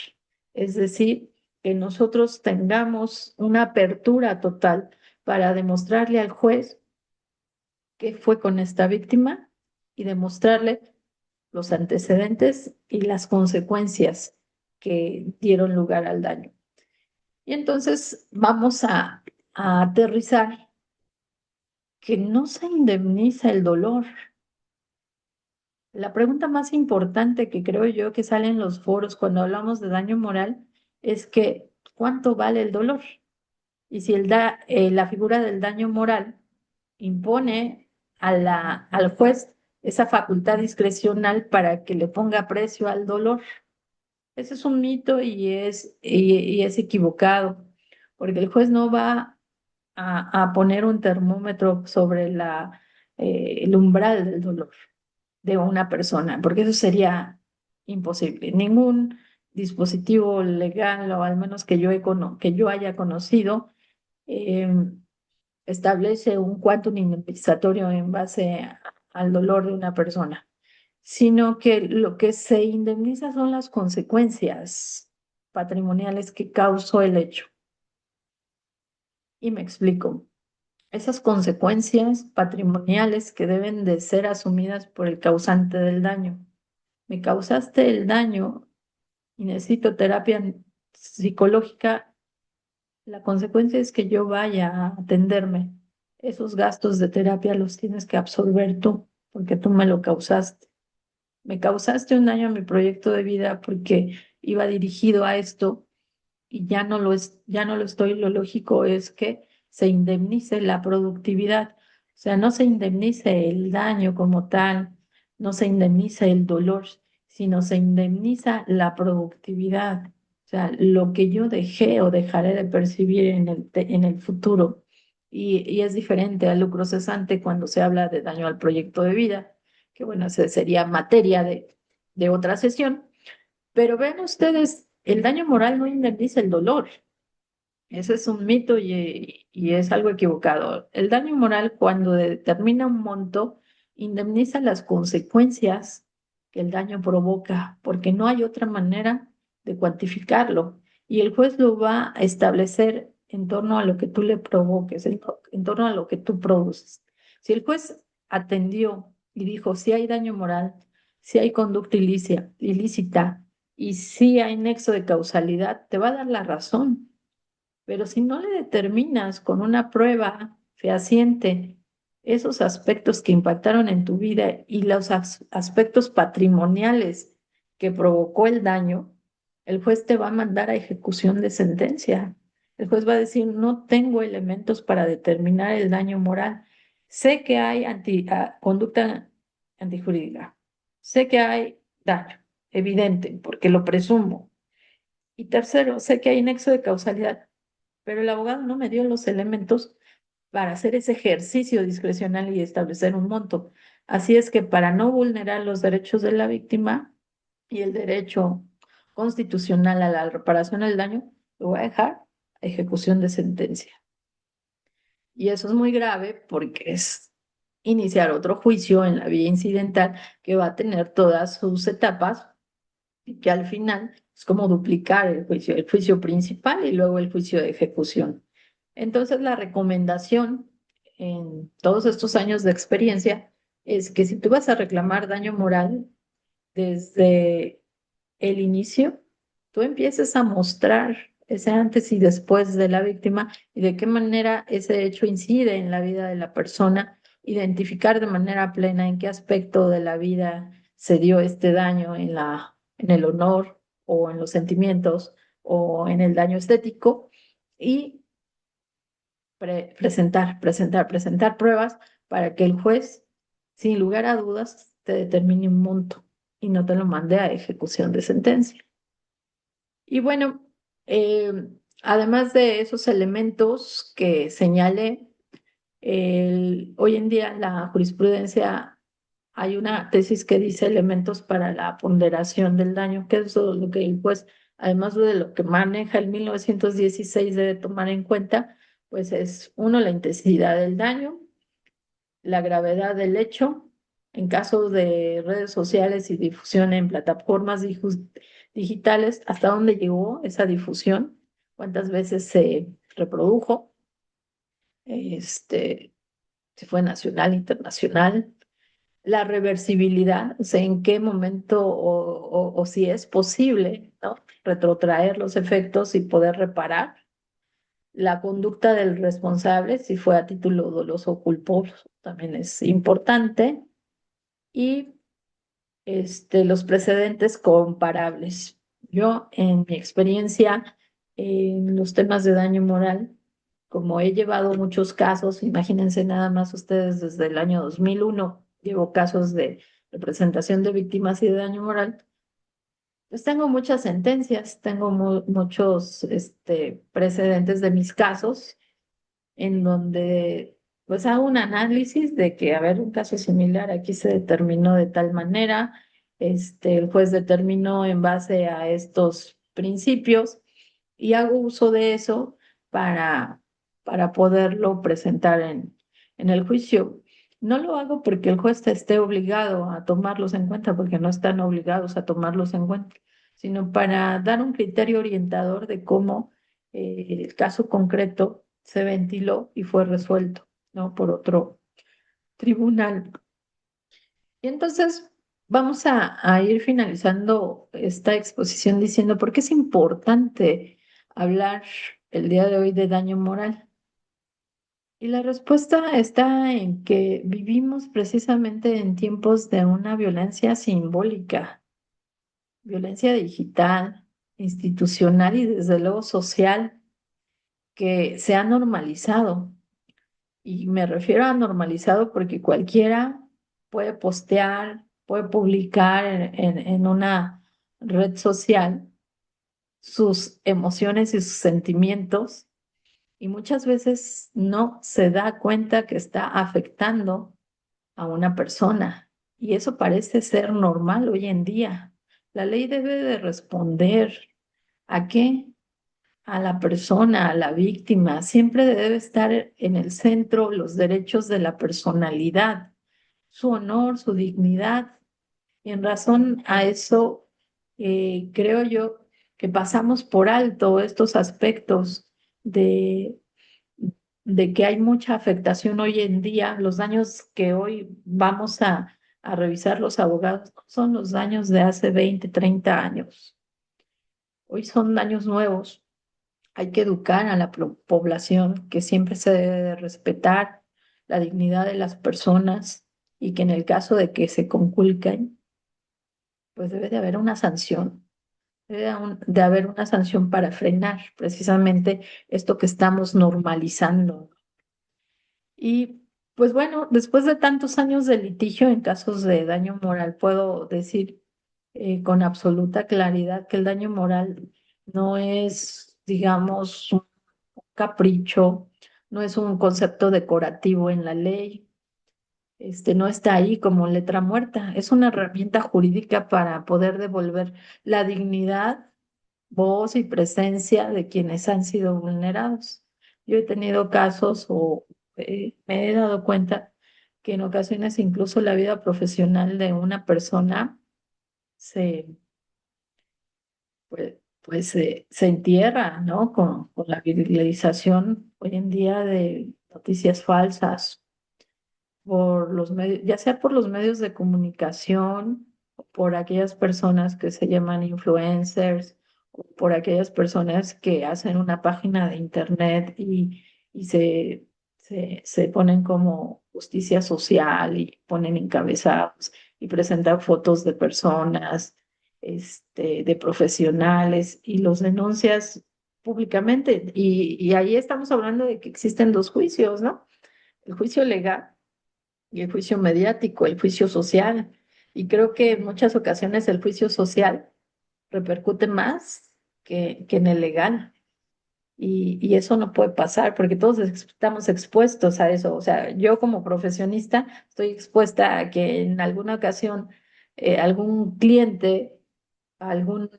Es decir, que nosotros tengamos una apertura total para demostrarle al juez qué fue con esta víctima y demostrarle los antecedentes y las consecuencias que dieron lugar al daño. Y entonces vamos a aterrizar que no se indemniza el dolor. La pregunta más importante que creo yo que sale en los foros cuando hablamos de daño moral es que ¿cuánto vale el dolor? Y si la figura del daño moral impone al juez esa facultad discrecional para que le ponga precio al dolor. Ese es un mito y es equivocado, porque el juez no va a poner un termómetro sobre el umbral del dolor de una persona, porque eso sería imposible. Ningún dispositivo legal, o al menos que yo haya conocido, eh, establece un quantum indemnizatorio en base al dolor de una persona, sino que lo que se indemniza son las consecuencias patrimoniales que causó el hecho. Y me explico. Esas consecuencias patrimoniales que deben de ser asumidas por el causante del daño. Me causaste el daño y necesito terapia psicológica. La consecuencia es que yo vaya a atenderme. Esos gastos de terapia los tienes que absorber tú, porque tú me lo causaste. Me causaste un daño a mi proyecto de vida porque iba dirigido a esto y ya no lo estoy. Lo lógico es que se indemnice la productividad. O sea, no se indemnice el daño como tal, no se indemniza el dolor, sino se indemniza la productividad. O sea, lo que yo dejé o dejaré de percibir en el futuro. Y es diferente al lucro cesante cuando se habla de daño al proyecto de vida, que bueno, esa sería materia de otra sesión. Pero vean ustedes, el daño moral no indemniza el dolor. Ese es un mito y es algo equivocado. El daño moral, cuando determina un monto, indemniza las consecuencias que el daño provoca, porque no hay otra manera de cuantificarlo. Y el juez lo va a establecer en torno a lo que tú le provoques, en torno a lo que tú produces. Si el juez atendió y dijo si hay daño moral, si hay conducta ilícita y si hay nexo de causalidad, te va a dar la razón. Pero si no le determinas con una prueba fehaciente esos aspectos que impactaron en tu vida y los aspectos patrimoniales que provocó el daño, el juez te va a mandar a ejecución de sentencia. El juez va a decir, no tengo elementos para determinar el daño moral. Sé que hay conducta antijurídica. Sé que hay daño, evidente, porque lo presumo. Y tercero, sé que hay nexo de causalidad, pero el abogado no me dio los elementos para hacer ese ejercicio discrecional y establecer un monto. Así es que para no vulnerar los derechos de la víctima y el derecho constitucional a la reparación del daño, lo voy a dejar a ejecución de sentencia. Y eso es muy grave porque es iniciar otro juicio en la vía incidental que va a tener todas sus etapas y que al final es como duplicar el juicio principal y luego el juicio de ejecución. Entonces, la recomendación en todos estos años de experiencia es que si tú vas a reclamar daño moral desde el inicio, tú empieces a mostrar ese antes y después de la víctima y de qué manera ese hecho incide en la vida de la persona, identificar de manera plena en qué aspecto de la vida se dio este daño en el honor o en los sentimientos o en el daño estético y presentar pruebas para que el juez, sin lugar a dudas, te determine un monto y no te lo mande a ejecución de sentencia. Y bueno, eh, además de esos elementos que señalé, hoy en día en la jurisprudencia hay una tesis que dice elementos para la ponderación del daño, que es todo lo que el juez, además de lo que maneja el 1916, debe tomar en cuenta, pues es uno, la intensidad del daño, la gravedad del hecho, en caso de redes sociales y difusión en plataformas digitales, hasta dónde llegó esa difusión, cuántas veces se reprodujo, este, si fue nacional, internacional, la reversibilidad, o sea, en qué momento o si es posible, ¿no? Retrotraer los efectos y poder reparar. La conducta del responsable, si fue a título doloso o culposo, también es importante. Y los precedentes comparables. Yo, en mi experiencia en los temas de daño moral, como he llevado muchos casos, imagínense nada más ustedes desde el año 2001, llevo casos de representación de víctimas y de daño moral, pues tengo muchas sentencias, tengo muchos precedentes de mis casos en donde pues hago un análisis de que, a ver, un caso similar aquí se determinó de tal manera, el juez determinó en base a estos principios y hago uso de eso para, para poderlo presentar en el juicio. No lo hago porque el juez esté obligado a tomarlos en cuenta, porque no están obligados a tomarlos en cuenta, sino para dar un criterio orientador de cómo el caso concreto se ventiló y fue resuelto, ¿no? Por otro tribunal. Y entonces vamos a ir finalizando esta exposición diciendo por qué es importante hablar el día de hoy de daño moral. Y la respuesta está en que vivimos precisamente en tiempos de una violencia simbólica, violencia digital, institucional y desde luego social, que se ha normalizado. Y me refiero a normalizado porque cualquiera puede postear, puede publicar en una red social sus emociones y sus sentimientos y muchas veces no se da cuenta que está afectando a una persona. Y eso parece ser normal hoy en día. La ley debe de responder a qué, a la persona, a la víctima. Siempre debe estar en el centro los derechos de la personalidad, su honor, su dignidad. Y en razón a eso, creo yo que pasamos por alto estos aspectos de, de que hay mucha afectación hoy en día. Los daños que hoy vamos a revisar los abogados no son los daños de hace 20, 30 años. Hoy son daños nuevos. Hay que educar a la población que siempre se debe de respetar la dignidad de las personas y que en el caso de que se conculquen, pues debe de haber una sanción, debe de haber una sanción para frenar precisamente esto que estamos normalizando. Y pues bueno, después de tantos años de litigio en casos de daño moral, puedo decir con absoluta claridad que el daño moral no es, digamos, un capricho, no es un concepto decorativo en la ley, no está ahí como letra muerta, es una herramienta jurídica para poder devolver la dignidad, voz y presencia de quienes han sido vulnerados. Yo he tenido casos o me he dado cuenta que en ocasiones incluso la vida profesional de una persona se, se entierra, ¿no? Con la viralización hoy en día de noticias falsas por los medios, ya sea por los medios de comunicación, o por aquellas personas que se llaman influencers, o por aquellas personas que hacen una página de internet y se ponen como justicia social y ponen encabezados y presentan fotos de personas, de profesionales y los denuncias públicamente. Y ahí estamos hablando de que existen dos juicios, ¿no? El juicio legal y el juicio mediático, el juicio social. Y creo que en muchas ocasiones el juicio social repercute más que en el legal. Y eso no puede pasar porque todos estamos expuestos a eso. O sea, yo como profesionista estoy expuesta a que en alguna ocasión algún cliente, algún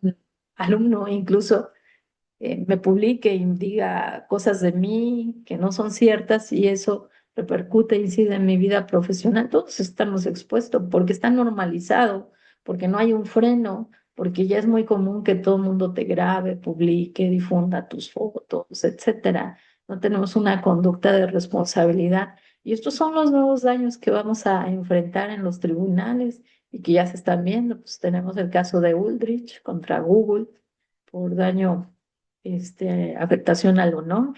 alumno incluso, me publique y diga cosas de mí que no son ciertas y eso repercute, incide en mi vida profesional. Todos estamos expuestos porque está normalizado, porque no hay un freno, porque ya es muy común que todo el mundo te grabe, publique, difunda tus fotos, etcétera. No tenemos una conducta de responsabilidad. Y estos son los nuevos daños que vamos a enfrentar en los tribunales y que ya se están viendo. Pues tenemos el caso de Ullrich contra Google por daño, afectación al honor,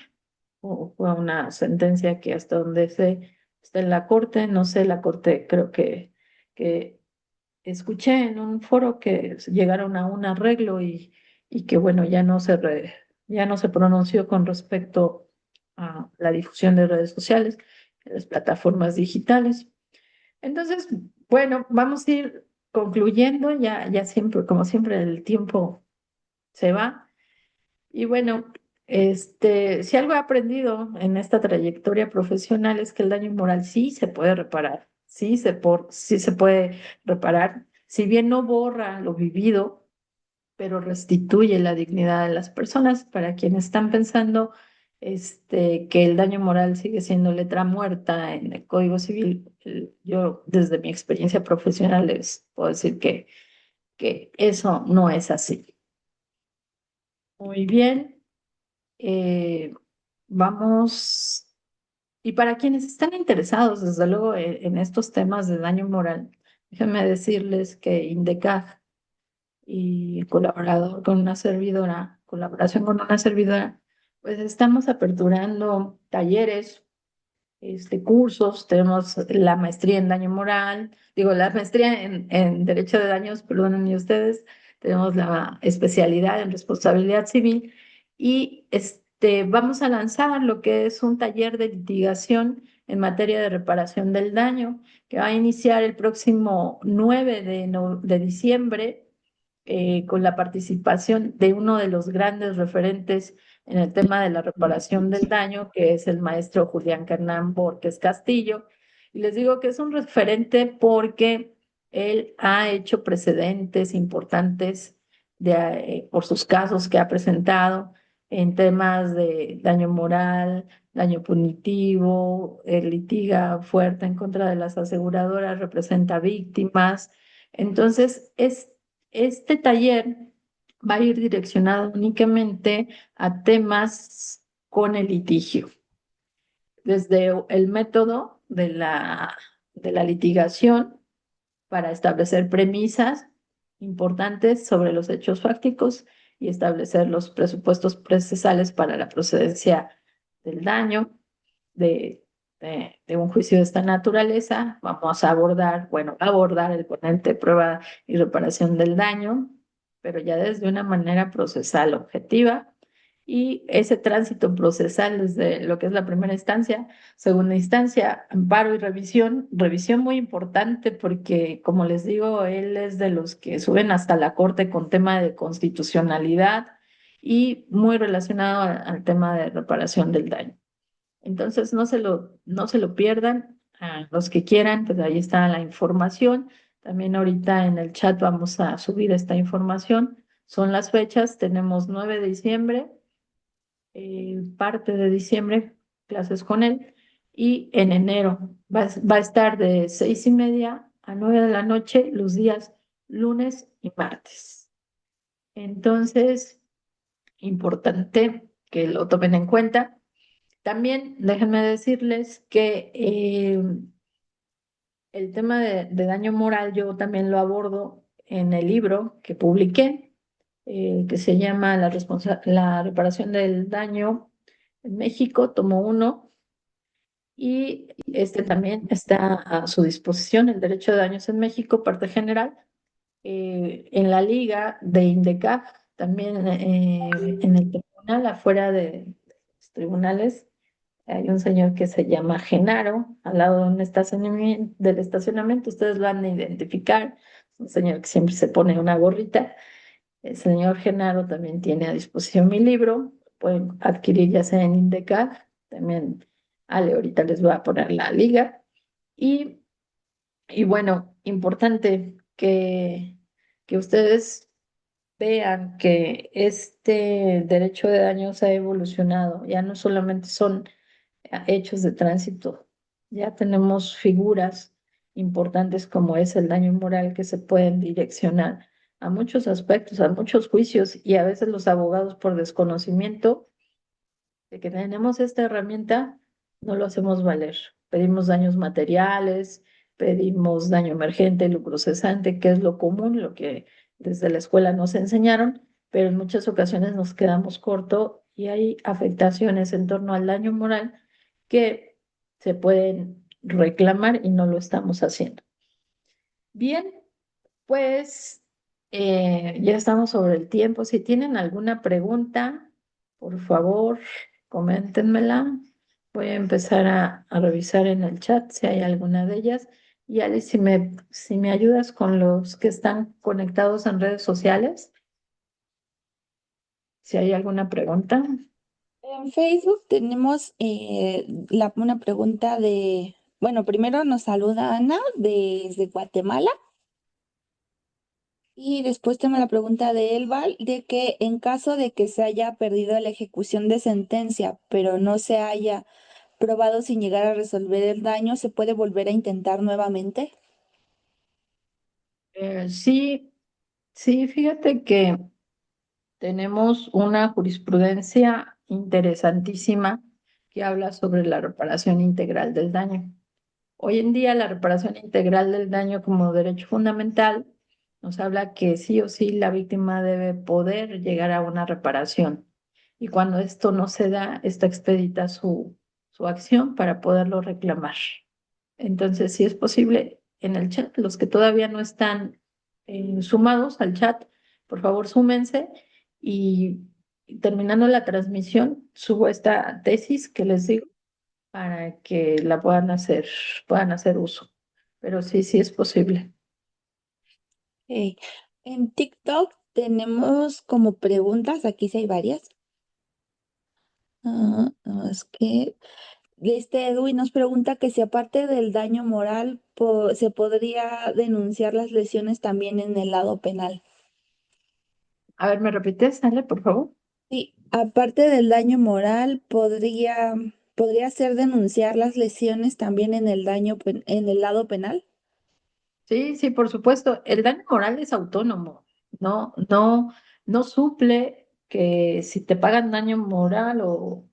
o fue una sentencia que hasta donde se está en la corte, no sé, la corte creo que escuché en un foro que llegaron a un arreglo y que bueno, ya no se pronunció con respecto a la difusión de redes sociales, de las plataformas digitales. Entonces, bueno, vamos a ir concluyendo, ya siempre, como siempre, el tiempo se va. Y bueno, si algo he aprendido en esta trayectoria profesional es que el daño moral sí se puede reparar, sí se puede reparar, si bien no borra lo vivido, pero restituye la dignidad de las personas. Para quienes están pensando, que el daño moral sigue siendo letra muerta en el Código Civil, yo desde mi experiencia profesional les puedo decir que eso no es así. Muy bien. Eh, Vamos, y para quienes están interesados, desde luego, en estos temas de daño moral, déjenme decirles que INDECAG y colaboración con una servidora, pues estamos aperturando talleres, cursos. Tenemos la maestría en daño moral, digo, la maestría en derecho de daños, perdonen ustedes, tenemos la especialidad en responsabilidad civil y vamos a lanzar lo que es un taller de litigación en materia de reparación del daño, que va a iniciar el próximo 9 de diciembre, con la participación de uno de los grandes referentes en el tema de la reparación del daño, que es el maestro Julián Hernán Borges Castillo. Y les digo que es un referente porque él ha hecho precedentes importantes por sus casos que ha presentado en temas de daño moral, daño punitivo. Él litiga fuerte en contra de las aseguradoras, representa víctimas. Entonces, este taller va a ir direccionado únicamente a temas con el litigio, desde el método de la litigación para establecer premisas importantes sobre los hechos fácticos y establecer los presupuestos procesales para la procedencia del daño de un juicio de esta naturaleza. Vamos a abordar, bueno, abordar el ponente, prueba y reparación del daño, pero ya desde una manera procesal objetiva. Y ese tránsito procesal desde lo que es la primera instancia, segunda instancia, amparo y revisión. Revisión muy importante porque, como les digo, él es de los que suben hasta la corte con tema de constitucionalidad y muy relacionado al tema de reparación del daño. Entonces, no se lo pierdan. A los que quieran, pues ahí está la información. También ahorita en el chat vamos a subir esta información. Son las fechas, tenemos 9 de diciembre, parte de diciembre, clases con él. y en enero va a estar de 6:30 a 9 de la noche los días lunes y martes. Entonces, importante que lo tomen en cuenta. También déjenme decirles que el tema de daño moral yo también lo abordo en el libro que publiqué, que se llama La reparación del daño en México, tomo uno, y este también está a su disposición, el derecho de daños en México, parte general, en la liga de INDECAF, también en el tribunal, afuera de los tribunales. Hay un señor que se llama Genaro, al lado de un estacionamiento, del estacionamiento, ustedes lo van a identificar, es un señor que siempre se pone una gorrita. El señor Genaro también tiene a disposición mi libro, pueden adquirir ya sea en Indecal, también Ale ahorita les voy a poner la liga. Y, y bueno, importante que ustedes vean que este derecho de daños ha evolucionado, ya no solamente son hechos de tránsito. Ya tenemos figuras importantes como es el daño moral que se pueden direccionar a muchos aspectos, a muchos juicios y a veces los abogados por desconocimiento de que tenemos esta herramienta no lo hacemos valer. Pedimos daños materiales, pedimos daño emergente, lucro cesante, que es lo común, lo que desde la escuela nos enseñaron, pero en muchas ocasiones nos quedamos corto y hay afectaciones en torno al daño moral que se pueden reclamar y no lo estamos haciendo. Bien, pues ya estamos sobre el tiempo. Si tienen alguna pregunta, por favor, coméntenmela. Voy a empezar a revisar en el chat si hay alguna de ellas. Y Alice, si me ayudas con los que están conectados en redes sociales, si hay alguna pregunta. En Facebook tenemos una pregunta bueno, primero nos saluda Ana desde Guatemala y después tengo la pregunta de Elval de que en caso de que se haya perdido la ejecución de sentencia, pero no se haya probado sin llegar a resolver el daño, ¿se puede volver a intentar nuevamente? Sí, sí, fíjate que tenemos una jurisprudencia interesantísima que habla sobre la reparación integral del daño. Hoy en día la reparación integral del daño como derecho fundamental nos habla que sí o sí la víctima debe poder llegar a una reparación. Y cuando esto no se da, está expedita su acción para poderlo reclamar. Entonces, si es posible, en el chat, los que todavía no están sumados al chat, por favor, súmense y terminando la transmisión, subo esta tesis que les digo para que la puedan hacer uso. Pero sí, sí es posible. Ok. En TikTok tenemos como preguntas, aquí sí hay varias. Es que Edwin nos pregunta que si aparte del daño moral, se podría denunciar las lesiones también en el lado penal. A ver, ¿me repites, Ale, por favor? Sí, aparte del daño moral, podría ser denunciar las lesiones también en el en el lado penal. Sí, sí, por supuesto. El daño moral es autónomo. No, no, no suple que si te pagan daño moral o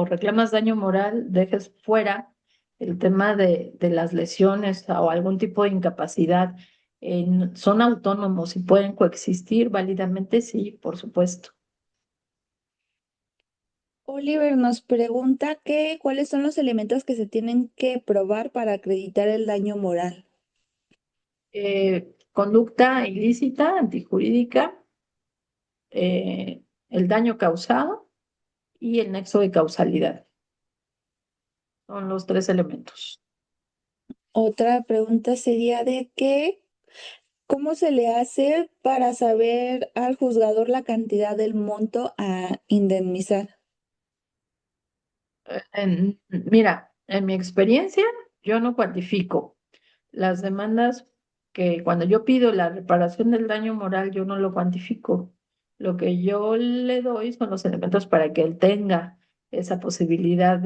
reclamas daño moral, dejes fuera el tema de las lesiones o algún tipo de incapacidad. Son autónomos y pueden coexistir válidamente, sí, por supuesto. Oliver nos pregunta que cuáles son los elementos que se tienen que probar para acreditar el daño moral. Conducta ilícita, antijurídica, el daño causado y el nexo de causalidad. Son los tres elementos. Otra pregunta sería de que ¿cómo se le hace para saber al juzgador la cantidad del monto a indemnizar? Mira, en mi experiencia, yo no cuantifico las demandas que cuando yo pido la reparación del daño moral, yo no lo cuantifico. Lo que yo le doy son los elementos para que él tenga esa posibilidad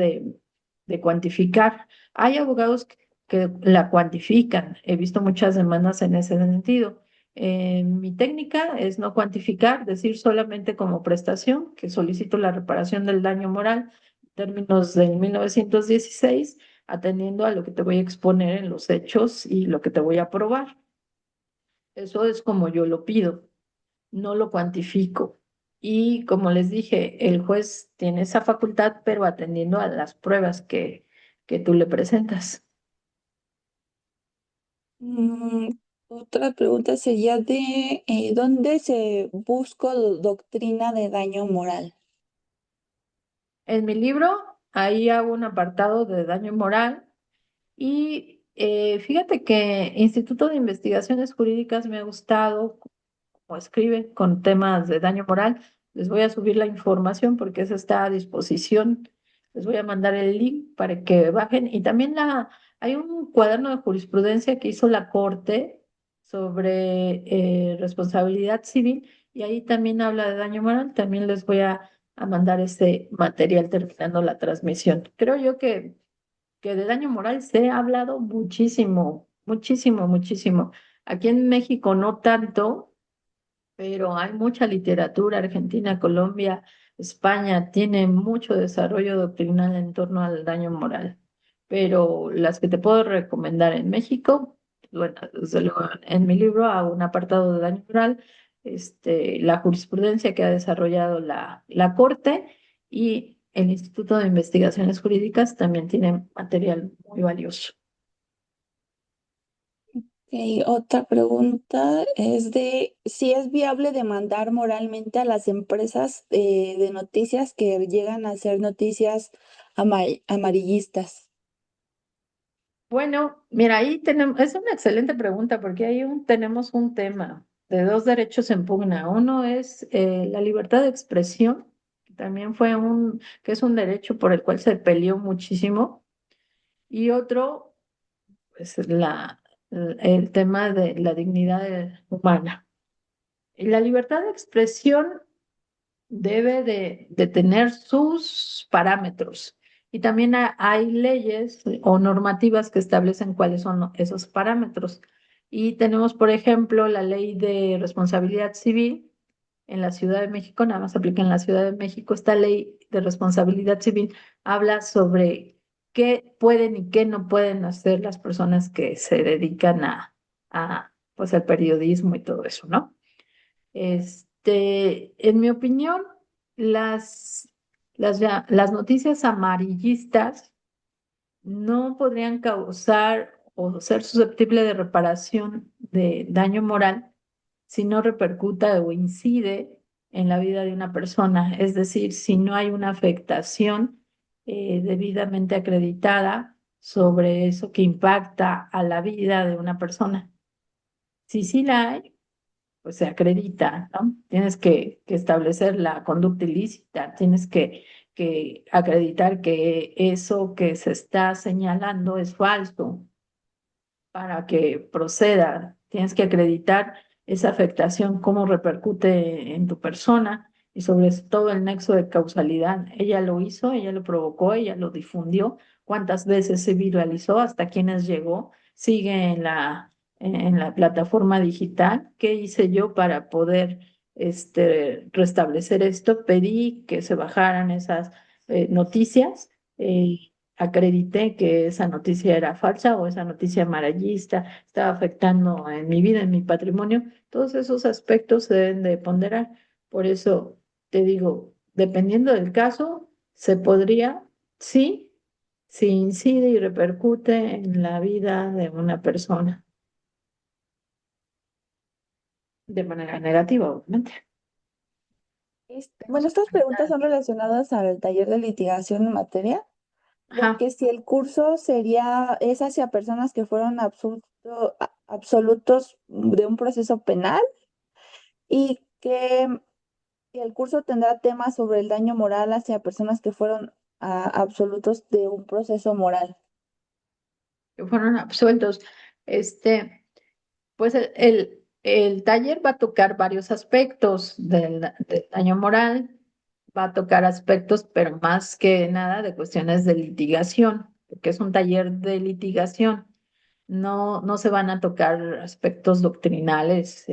de cuantificar. Hay abogados que la cuantifican. He visto muchas demandas en ese sentido. Mi técnica es no cuantificar, decir solamente como prestación que solicito la reparación del daño moral en términos del 1916, atendiendo a lo que te voy a exponer en los hechos y lo que te voy a probar. Eso es como yo lo pido, no lo cuantifico. Y como les dije, el juez tiene esa facultad, pero atendiendo a las pruebas que tú le presentas. Mm, Otra pregunta sería de ¿dónde se busca doctrina de daño moral? En mi libro, ahí hago un apartado de daño moral y fíjate que Instituto de Investigaciones Jurídicas me ha gustado o escribe con temas de daño moral. Les voy a subir la información porque eso está a disposición. Les voy a mandar el link para que bajen. Y también hay un cuaderno de jurisprudencia que hizo la Corte sobre responsabilidad civil y ahí también habla de daño moral. También les voy a mandar ese material terminando la transmisión. Creo yo que de daño moral se ha hablado muchísimo, muchísimo, muchísimo. Aquí en México no tanto, pero hay mucha literatura. Argentina, Colombia, España tiene mucho desarrollo doctrinal en torno al daño moral. Pero las que te puedo recomendar en México, bueno, desde luego en mi libro hago un apartado de daño moral, la jurisprudencia que ha desarrollado la Corte y el Instituto de Investigaciones Jurídicas también tiene material muy valioso. Y otra pregunta es de si es viable demandar moralmente a las empresas de noticias que llegan a ser noticias amarillistas. Bueno, mira, ahí tenemos, es una excelente pregunta porque ahí tenemos un tema de dos derechos en pugna. Uno es la libertad de expresión, que también que es un derecho por el cual se peleó muchísimo, y otro, pues el tema de la dignidad humana. Y la libertad de expresión debe de tener sus parámetros. Y también hay leyes o normativas que establecen cuáles son esos parámetros. Y tenemos, por ejemplo, la ley de responsabilidad civil en la Ciudad de México, nada más aplica en la Ciudad de México. Esta ley de responsabilidad civil habla sobre qué pueden y qué no pueden hacer las personas que se dedican pues, al periodismo y todo eso, ¿no? En mi opinión, las noticias amarillistas no podrían causar o ser susceptibles de reparación de daño moral si no repercuta o incide en la vida de una persona, es decir, si no hay una afectación debidamente acreditada sobre eso que impacta a la vida de una persona. Si sí la hay, pues se acredita, ¿no? Tienes que establecer la conducta ilícita, tienes que acreditar que eso que se está señalando es falso para que proceda. Tienes que acreditar esa afectación, cómo repercute en tu persona y sobre todo el nexo de causalidad. Ella lo hizo, ella lo provocó, ella lo difundió. ¿Cuántas veces se viralizó? ¿Hasta quiénes llegó? ¿Sigue en la plataforma digital? ¿Qué hice yo para poder restablecer esto? Pedí que se bajaran esas noticias. Acredité que esa noticia era falsa o esa noticia amarillista estaba afectando en mi vida, en mi patrimonio. Todos esos aspectos se deben de ponderar. Por eso te digo, dependiendo del caso, se podría, sí, si incide y repercute en la vida de una persona de manera negativa, obviamente. Bueno, estas preguntas son relacionadas al taller de litigación en materia, de Ajá. que si el curso es hacia personas que fueron absolutos de un proceso penal y que el curso tendrá temas sobre el daño moral hacia personas que fueron absolutos de un proceso moral. Que fueron absueltos. Pues el taller va a tocar varios aspectos del daño moral, va a tocar aspectos, pero más que nada de cuestiones de litigación, porque es un taller de litigación. No se van a tocar aspectos doctrinales,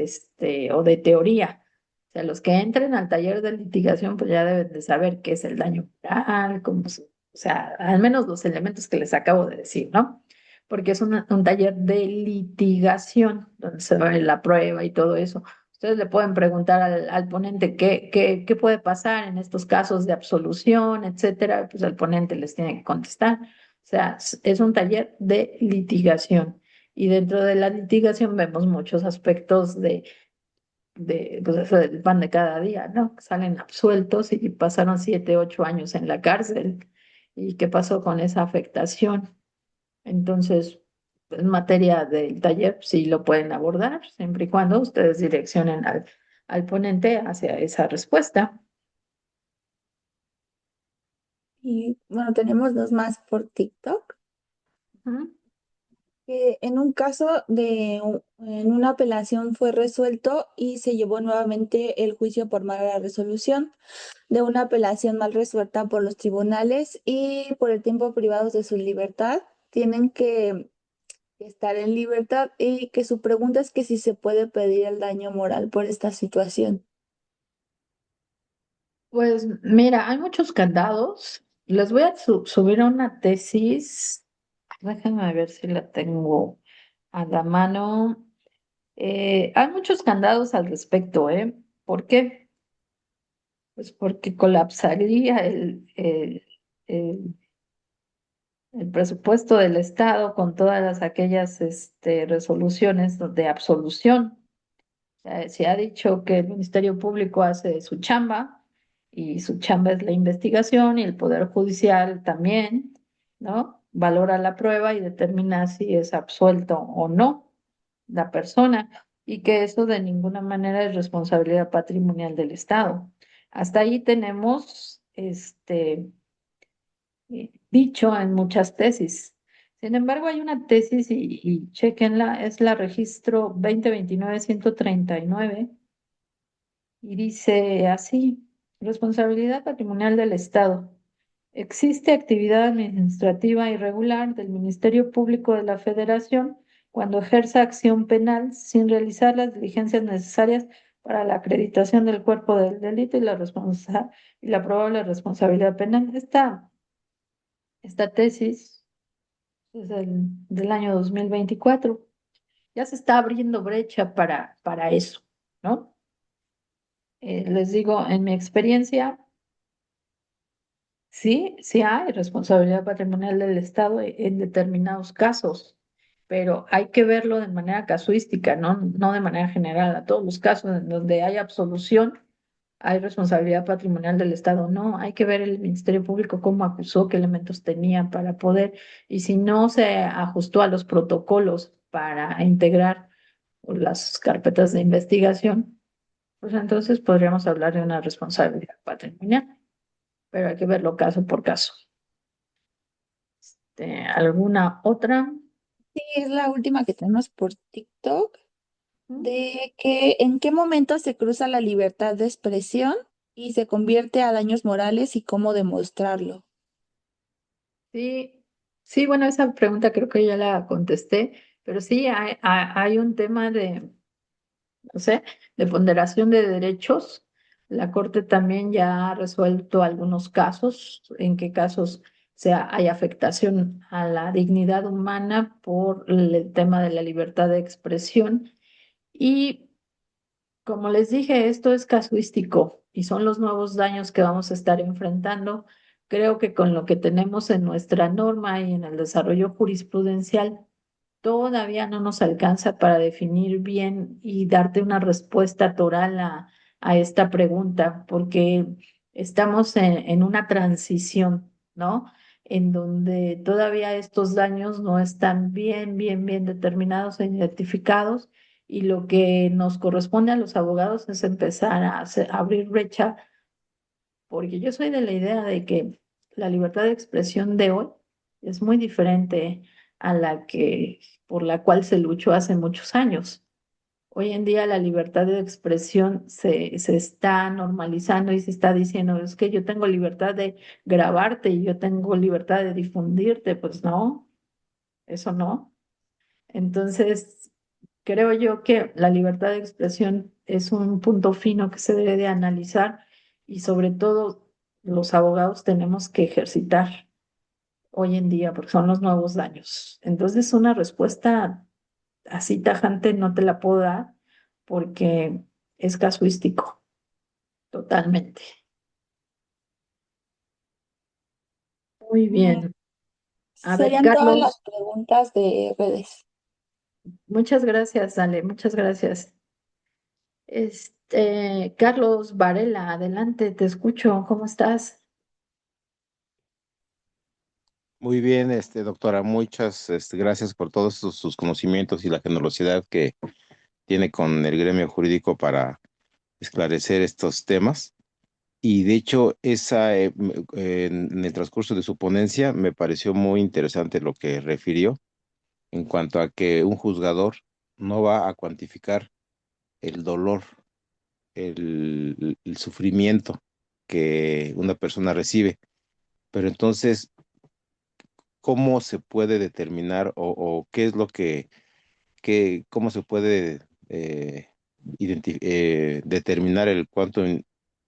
o de teoría. O sea, los que entren al taller de litigación, pues ya deben de saber qué es el daño moral, o sea, al menos los elementos que les acabo de decir, ¿no? Porque es un taller de litigación, donde se va a ver la prueba y todo eso. Ustedes le pueden preguntar al ponente qué puede pasar en estos casos de absolución, etcétera. Pues el ponente les tiene que contestar. O sea, es un taller de litigación. Y dentro de la litigación vemos muchos aspectos pues eso del pan de cada día, ¿no? Salen absueltos y pasaron 7, 8 años en la cárcel. ¿Y qué pasó con esa afectación? Entonces, en materia del taller, sí lo pueden abordar, siempre y cuando ustedes direccionen al ponente hacia esa respuesta. Y bueno, tenemos dos más por TikTok. Ujú. Que en un caso en una apelación fue resuelto y se llevó nuevamente el juicio por mala resolución de una apelación mal resuelta por los tribunales y por el tiempo privados de su libertad. Tienen que estar en libertad y que su pregunta es que si se puede pedir el daño moral por esta situación. Pues mira, hay muchos candados. Les voy a subir una tesis. Déjenme ver si la tengo a la mano. Hay muchos candados al respecto, ¿eh? ¿Por qué? Pues porque colapsaría el presupuesto del Estado con todas aquellas resoluciones de absolución. Se ha dicho que el Ministerio Público hace su chamba y su chamba es la investigación y el Poder Judicial también, ¿no? Valora la prueba y determina si es absuelto o no la persona y que eso de ninguna manera es responsabilidad patrimonial del Estado. Hasta ahí tenemos dicho en muchas tesis. Sin embargo, hay una tesis y chequenla, es la registro 2029-139 y dice así, responsabilidad patrimonial del Estado. Existe actividad administrativa irregular del Ministerio Público de la Federación cuando ejerza acción penal sin realizar las diligencias necesarias para la acreditación del cuerpo del delito y y la probable responsabilidad penal. Esta tesis es del año 2024. Ya se está abriendo brecha para eso, ¿no? Les digo, en mi experiencia, sí hay responsabilidad patrimonial del Estado en determinados casos, pero hay que verlo de manera casuística, no de manera general. A todos los casos en donde hay absolución, hay responsabilidad patrimonial del Estado. No, hay que ver el Ministerio Público cómo acusó, qué elementos tenía para poder, y si no se ajustó a los protocolos para integrar las carpetas de investigación, pues entonces podríamos hablar de una responsabilidad patrimonial, pero hay que verlo caso por caso. ¿Alguna otra? Sí, es la última que tenemos por TikTok, ¿Mm? de que en qué momento se cruza la libertad de expresión y se convierte a daños morales y cómo demostrarlo. Sí, sí, bueno, esa pregunta creo que ya la contesté, pero sí hay un tema no sé, de ponderación de derechos. La Corte también ya ha resuelto algunos casos, en qué casos hay afectación a la dignidad humana por el tema de la libertad de expresión. Y como les dije, esto es casuístico y son los nuevos daños que vamos a estar enfrentando. Creo que con lo que tenemos en nuestra norma y en el desarrollo jurisprudencial, todavía no nos alcanza para definir bien y darte una respuesta toral a esta pregunta, porque estamos en una transición, ¿no? En donde todavía estos daños no están bien determinados e identificados, y lo que nos corresponde a los abogados es empezar a abrir brecha, porque yo soy de la idea de que la libertad de expresión de hoy es muy diferente a la que por la cual se luchó hace muchos años. Hoy en día la libertad de expresión se está normalizando y se está diciendo, es que yo tengo libertad de grabarte y yo tengo libertad de difundirte. Pues no, eso no. Entonces, creo yo que la libertad de expresión es un punto fino que se debe de analizar y sobre todo los abogados tenemos que ejercitar hoy en día porque son los nuevos daños. Entonces, una respuesta así tajante no te la puedo dar porque es casuístico, totalmente. Muy Mm, bien. A ver, Serían todas las Carlos, preguntas de redes. muchas gracias, Ale, muchas gracias. Carlos Varela, adelante, te escucho, ¿cómo estás? Muy bien, doctora, muchas gracias por todos sus conocimientos y la generosidad que tiene con el gremio jurídico para esclarecer estos temas. Y de hecho, en el transcurso de su ponencia me pareció muy interesante lo que refirió en cuanto a que un juzgador no va a cuantificar el dolor, el sufrimiento que una persona recibe. Pero entonces, ¿cómo se puede determinar o qué es lo cómo se puede determinar el cuánto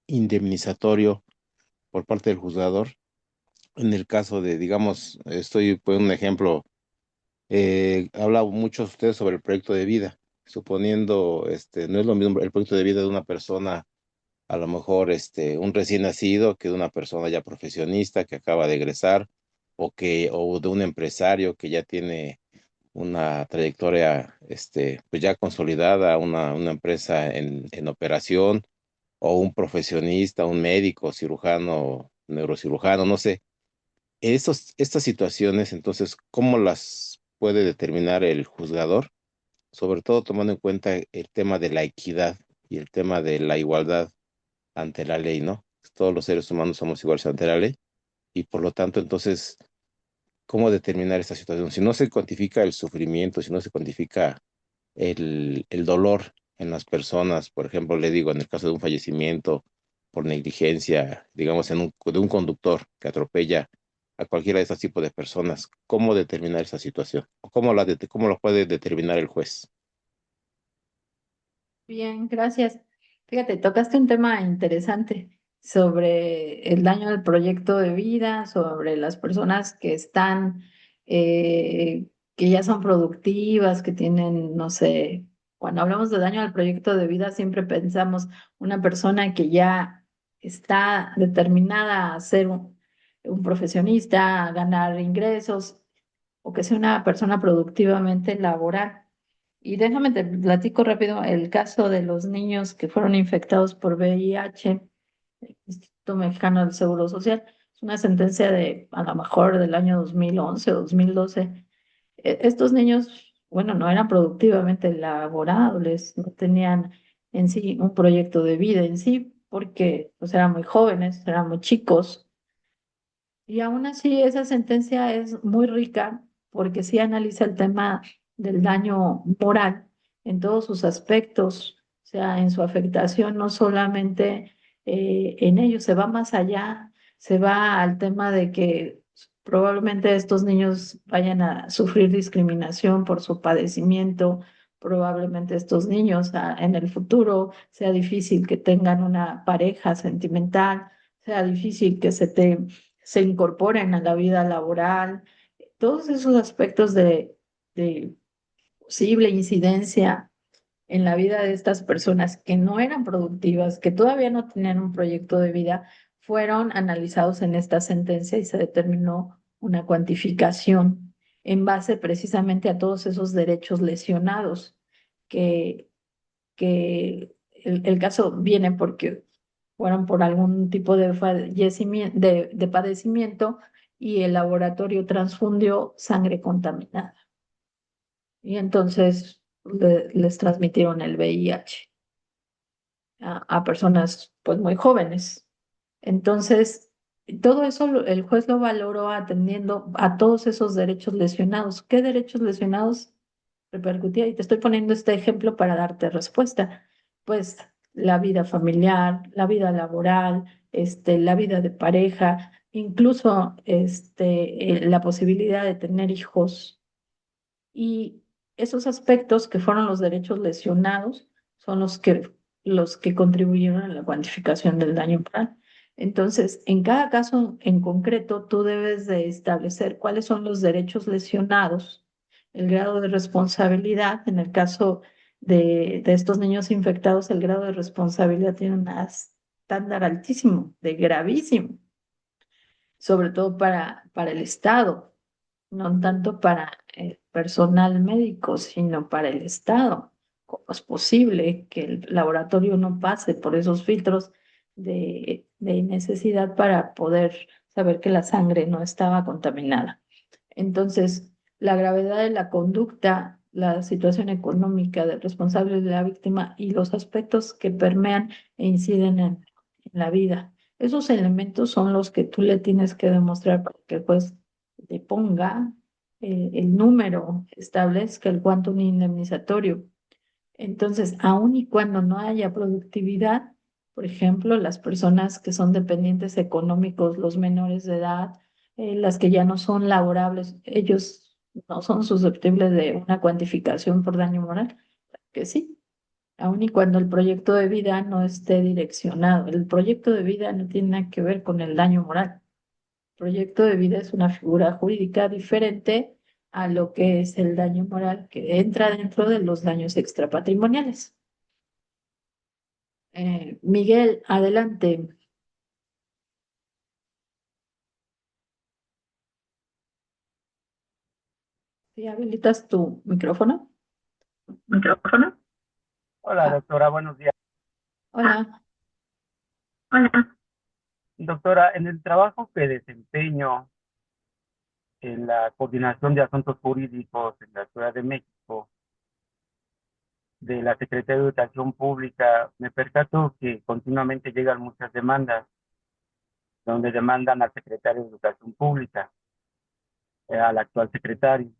indemnizatorio por parte del juzgador en el caso de, digamos, estoy poniendo un ejemplo, habla mucho usted sobre el proyecto de vida, suponiendo, no es lo mismo el proyecto de vida de una persona, a lo mejor, un recién nacido, que de una persona ya profesionista que acaba de egresar, o de un empresario que ya tiene una trayectoria, pues ya consolidada, una empresa en operación, o un profesionista, un médico, cirujano, neurocirujano, no sé. Estas situaciones, entonces, ¿cómo las puede determinar el juzgador? Sobre todo tomando en cuenta el tema de la equidad y el tema de la igualdad ante la ley, ¿no? Todos los seres humanos somos iguales ante la ley y por lo tanto, entonces, ¿cómo determinar esta situación? Si no se cuantifica el sufrimiento, si no se cuantifica el dolor en las personas, por ejemplo, le digo, en el caso de un fallecimiento por negligencia, digamos, de un conductor que atropella a cualquiera de estos tipos de personas, ¿cómo determinar esa situación? ¿O cómo lo puede determinar el juez? Bien, gracias. Fíjate, tocaste un tema interesante sobre el daño del proyecto de vida, sobre las personas que están, que ya son productivas, que tienen, no sé, cuando hablamos de daño al proyecto de vida, siempre pensamos una persona que ya está determinada a ser un profesionista, a ganar ingresos, o que sea una persona productivamente laboral. Y déjame te platico rápido el caso de los niños que fueron infectados por VIH, Instituto Mexicano del Seguro Social. Es una sentencia de a lo mejor del año 2011 o 2012. Estos niños, bueno, no eran productivamente laborables, no tenían en sí un proyecto de vida en sí, porque pues, eran muy jóvenes, eran muy chicos. Y aún así, esa sentencia es muy rica porque sí analiza el tema del daño moral en todos sus aspectos, o sea, en su afectación, no solamente en ello, se va más allá, se va al tema de que probablemente estos niños vayan a sufrir discriminación por su padecimiento, probablemente estos niños en el futuro sea difícil que tengan una pareja sentimental, sea difícil que se incorporen a la vida laboral, todos esos aspectos de posible incidencia en la vida de estas personas que no eran productivas, que todavía no tenían un proyecto de vida, fueron analizados en esta sentencia y se determinó una cuantificación en base precisamente a todos esos derechos lesionados que, que el caso viene porque fueron por algún tipo de fallecimiento, de padecimiento y el laboratorio transfundió sangre contaminada. Y entonces les transmitieron el VIH a personas pues muy jóvenes. Entonces, todo eso el juez lo valoró atendiendo a todos esos derechos lesionados. ¿Qué derechos lesionados? repercutía, y te estoy poniendo este ejemplo para darte respuesta, pues la vida familiar, la vida laboral, la vida de pareja, incluso la posibilidad de tener hijos. Y esos aspectos que fueron los derechos lesionados son los que contribuyeron a la cuantificación del daño moral. Entonces, en cada caso en concreto, tú debes de establecer cuáles son los derechos lesionados, el grado de responsabilidad. En el caso de estos niños infectados, el grado de responsabilidad tiene un estándar altísimo, de gravísimo, sobre todo para el Estado, no tanto para el personal médico, sino para el Estado. ¿Cómo es posible que el laboratorio no pase por esos filtros de necesidad para poder saber que la sangre no estaba contaminada? Entonces, la gravedad de la conducta, la situación económica del responsable de la víctima y los aspectos que permean e inciden en la vida. Esos elementos son los que tú le tienes que demostrar para que el juez te ponga el número, establezca el quantum indemnizatorio. Entonces, aun y cuando no haya productividad, por ejemplo, las personas que son dependientes económicos, los menores de edad, las que ya no son laborables, ellos no son susceptibles de una cuantificación por daño moral, que sí, aun y cuando el proyecto de vida no esté direccionado. El proyecto de vida no tiene nada que ver con el daño moral. Proyecto de vida es una figura jurídica diferente a lo que es el daño moral, que entra dentro de los daños extrapatrimoniales. Miguel, adelante. ¿Sí habilitas tu micrófono? ¿Micrófono? Hola, Ah, doctora, buenos días. hola. Hola. Doctora, en el trabajo que desempeño en la coordinación de asuntos jurídicos en la Ciudad de México, de la Secretaría de Educación Pública, me percato que continuamente llegan muchas demandas, donde demandan al secretario de Educación Pública, al actual secretario.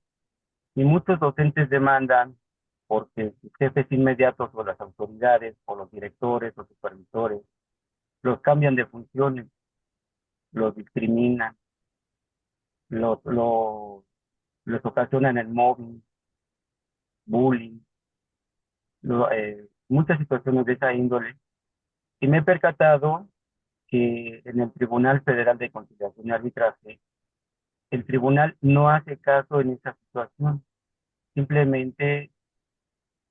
Y muchos docentes demandan porque sus jefes inmediatos o las autoridades o los directores o supervisores los cambian de funciones, los discriminan, los, los les ocasionan el mobbing, bullying, muchas situaciones de esa índole. Y me he percatado que en el Tribunal Federal de Conciliación y Arbitraje, el tribunal no hace caso en esa situación, simplemente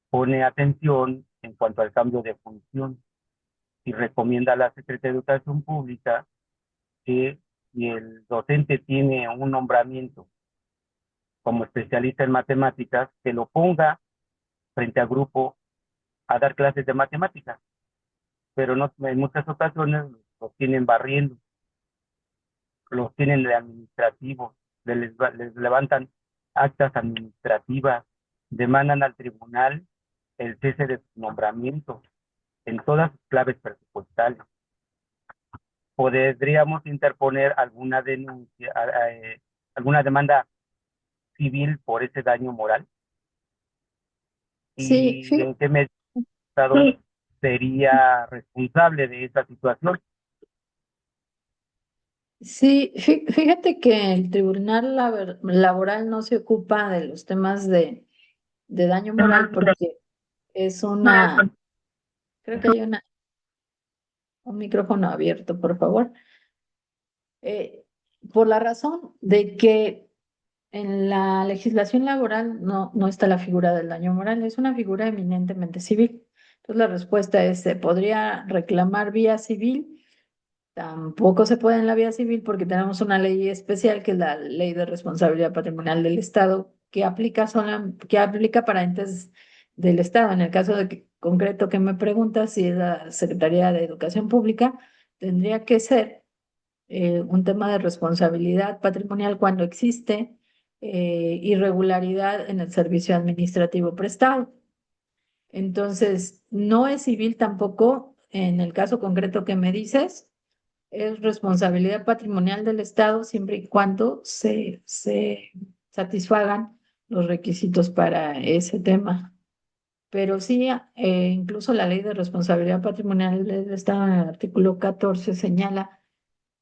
pone atención en cuanto al cambio de función y recomienda a la Secretaría de Educación Pública que si el docente tiene un nombramiento como especialista en matemáticas, que lo ponga frente a grupo a dar clases de matemáticas, pero no, en muchas ocasiones los tienen barriendo, los tienen de administrativos, les levantan actas administrativas, demandan al tribunal el cese de su nombramiento en todas sus claves presupuestales. Podríamos interponer alguna denuncia, alguna demanda civil por ese daño moral, Sí, y en qué medida el Estado sería responsable de esa situación. sí, fíjate que el Tribunal Laboral no se ocupa de los temas de daño moral porque es creo que hay un micrófono abierto, por favor. Eh, por la razón de que en la legislación laboral no está la figura del daño moral, es una figura eminentemente civil. Entonces la respuesta es, ¿se podría reclamar vía civil? Tampoco se puede en la vía civil porque tenemos una ley especial que es la Ley de Responsabilidad Patrimonial del Estado que aplica para entes del Estado. En el caso concreto que me preguntas, si es la Secretaría de Educación Pública, tendría que ser un tema de responsabilidad patrimonial cuando existe irregularidad en el servicio administrativo prestado. Entonces, no es civil tampoco en el caso concreto que me dices, es responsabilidad patrimonial del Estado siempre y cuando se satisfagan los requisitos para ese tema. Pero sí, incluso la ley de responsabilidad patrimonial del Estado en el artículo 14 señala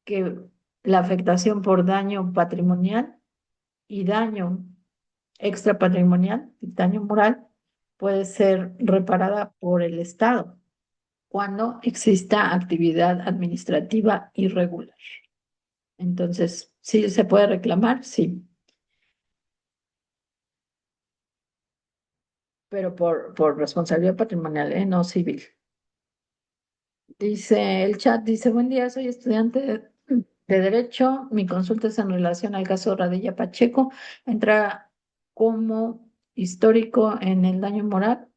que la afectación por daño patrimonial y daño extrapatrimonial, daño moral, puede ser reparada por el Estado cuando exista actividad administrativa irregular. Entonces, ¿sí se puede reclamar? Sí, pero por responsabilidad patrimonial, no civil. Dice el chat, dice, buen día, soy estudiante de Derecho. Mi consulta es en relación al caso Radilla Pacheco. ¿Entra como histórico en el daño moral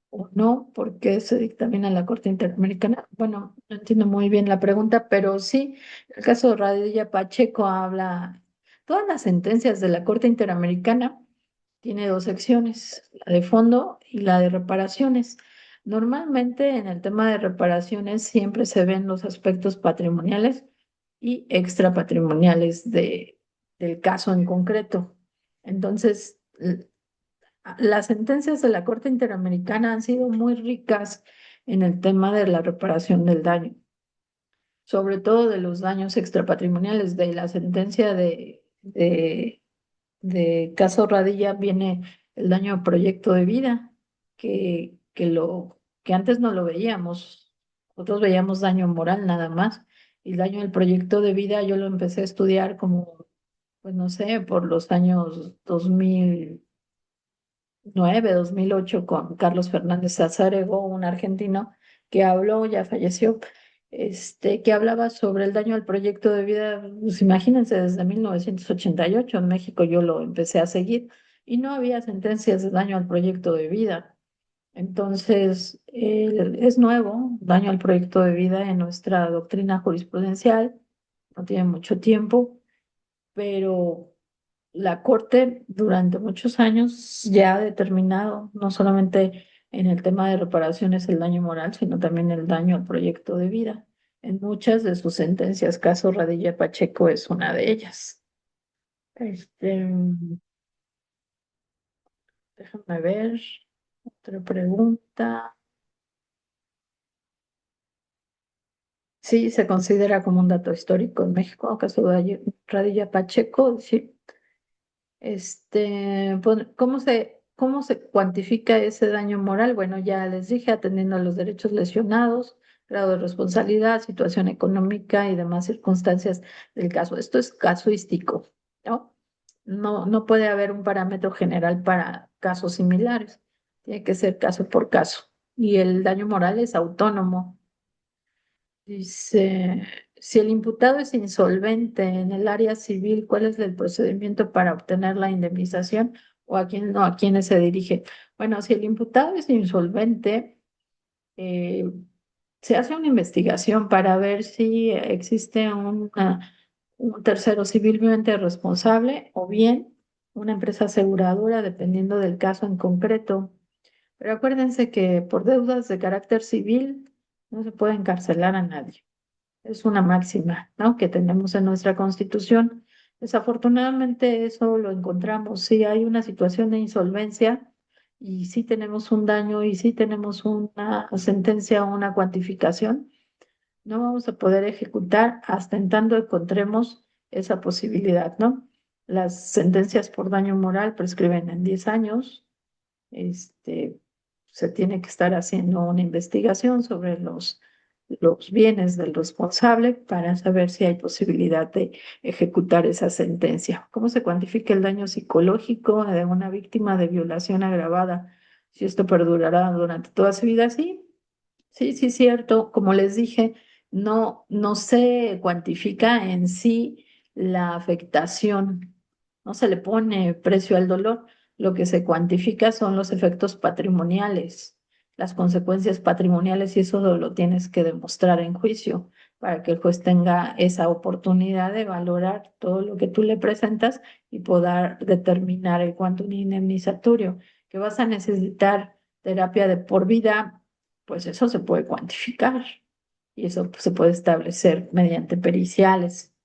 o no? Porque se dictamina en la Corte Interamericana. Bueno, no entiendo muy bien la pregunta, pero sí, el caso Radilla Pacheco habla, todas las sentencias de la Corte Interamericana tiene dos secciones, la de fondo y la de reparaciones. Normalmente en el tema de reparaciones siempre se ven los aspectos patrimoniales y extrapatrimoniales del caso en concreto. Entonces, las sentencias de la Corte Interamericana han sido muy ricas en el tema de la reparación del daño, sobre todo de los daños extrapatrimoniales. De la sentencia de caso Radilla viene el daño a proyecto de vida, que antes no lo veíamos. Nosotros veíamos daño moral nada más. Y el daño al proyecto de vida yo lo empecé a estudiar como, pues no sé, por los años 2009, 2008 con Carlos Fernández Azarego, un argentino que habló, ya falleció, que hablaba sobre el daño al proyecto de vida. Pues imagínense, desde 1988 en México yo lo empecé a seguir y no había sentencias de daño al proyecto de vida. Entonces, es nuevo, daño al proyecto de vida en nuestra doctrina jurisprudencial, no tiene mucho tiempo, pero la Corte durante muchos años ya ha determinado no solamente en el tema de reparaciones el daño moral, sino también el daño al proyecto de vida. En muchas de sus sentencias, caso Radilla Pacheco es una de ellas. Este, déjame ver, otra pregunta. Sí, se considera como un dato histórico en México, caso de Radilla Pacheco, sí. Pues, cómo se cuantifica ese daño moral? Bueno, ya les dije, atendiendo a los derechos lesionados, grado de responsabilidad, situación económica y demás circunstancias del caso. Esto es casuístico, ¿no? No puede haber un parámetro general para casos similares. Tiene que ser caso por caso. Y el daño moral es autónomo. Dice, si el imputado es insolvente en el área civil, ¿cuál es el procedimiento para obtener la indemnización o a quién no, a quiénes se dirige? Bueno, si el imputado es insolvente, eh, se hace una investigación para ver si existe un tercero civilmente responsable o bien una empresa aseguradora, dependiendo del caso en concreto. Pero acuérdense que por deudas de carácter civil no se puede encarcelar a nadie. Es una máxima, ¿no?, que tenemos en nuestra Constitución. Desafortunadamente eso lo encontramos. Si hay una situación de insolvencia y si tenemos un daño y si tenemos una sentencia o una cuantificación, no vamos a poder ejecutar hasta en tanto encontremos esa posibilidad, ¿no? Las sentencias por daño moral prescriben en 10 años. este, Se tiene que estar haciendo una investigación sobre los bienes del responsable para saber si hay posibilidad de ejecutar esa sentencia. ¿Cómo se cuantifica el daño psicológico de una víctima de violación agravada? Si esto perdurará durante toda su vida, sí. Sí, sí, cierto. Como les dije, no se cuantifica en sí la afectación, no se le pone precio al dolor. Lo que se cuantifica son los efectos patrimoniales, las consecuencias patrimoniales, y eso lo tienes que demostrar en juicio para que el juez tenga esa oportunidad de valorar todo lo que tú le presentas y poder determinar el cuánto indemnizatorio. Que vas a necesitar terapia de por vida, pues eso se puede cuantificar y eso, pues, se puede establecer mediante periciales.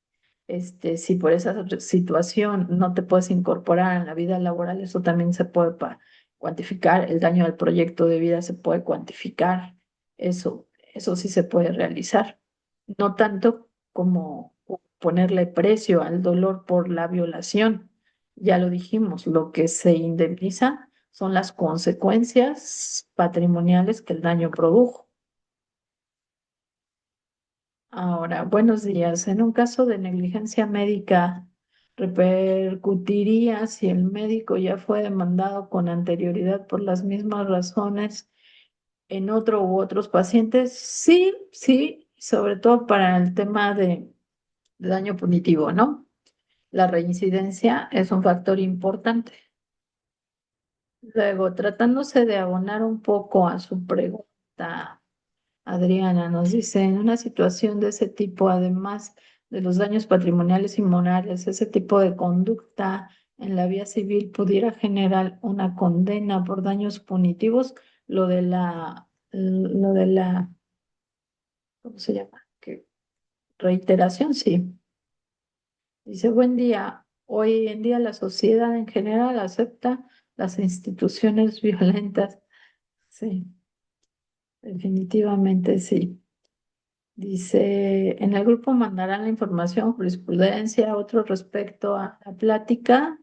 Si por esa situación no te puedes incorporar en la vida laboral, eso también se puede cuantificar. El daño al proyecto de vida se puede cuantificar. Eso sí se puede realizar. No tanto como ponerle precio al dolor por la violación. Ya lo dijimos, lo que se indemniza son las consecuencias patrimoniales que el daño produjo. Ahora, buenos días. En un caso de negligencia médica, ¿repercutiría si el médico ya fue demandado con anterioridad por las mismas razones en otro u otros pacientes? Sí, sí, sobre todo para el tema de daño punitivo, ¿no? La reincidencia es un factor importante. Luego, tratándose de abonar un poco a su pregunta, Adriana nos dice, en una situación de ese tipo, además de los daños patrimoniales y morales, ese tipo de conducta en la vía civil pudiera generar una condena por daños punitivos, lo de la, ¿cómo se llama? ¿Qué? Reiteración, sí. Dice, buen día. Hoy en día la sociedad en general acepta las instituciones violentas. Sí, definitivamente sí. Dice, en el grupo mandarán la información, jurisprudencia, otro respecto a la plática.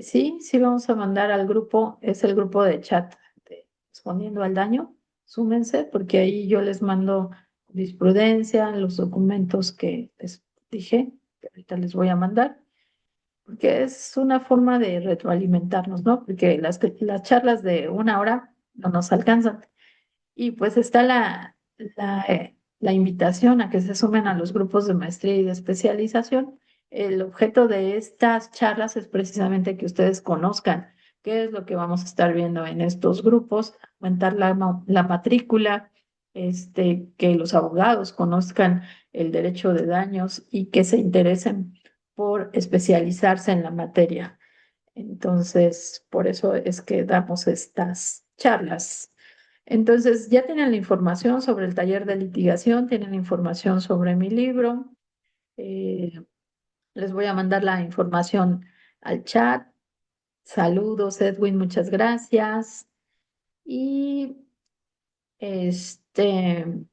Sí, sí vamos a mandar al grupo, es el grupo de chat de Respondiendo al Daño. Súmense porque ahí yo les mando jurisprudencia, los documentos que les dije, que ahorita les voy a mandar, porque es una forma de retroalimentarnos, ¿no? Porque las charlas de una hora no nos alcanzan. Y pues está la invitación a que se sumen a los grupos de maestría y de especialización. El objeto de estas charlas es precisamente que ustedes conozcan qué es lo que vamos a estar viendo en estos grupos, aumentar la matrícula, que los abogados conozcan el derecho de daños y que se interesen por especializarse en la materia. Entonces, por eso es que damos estas charlas. Entonces, ya tienen la información sobre el taller de litigación, tienen la información sobre mi libro. eh, Les voy a mandar la información al chat. Saludos, Edwin, muchas gracias. Y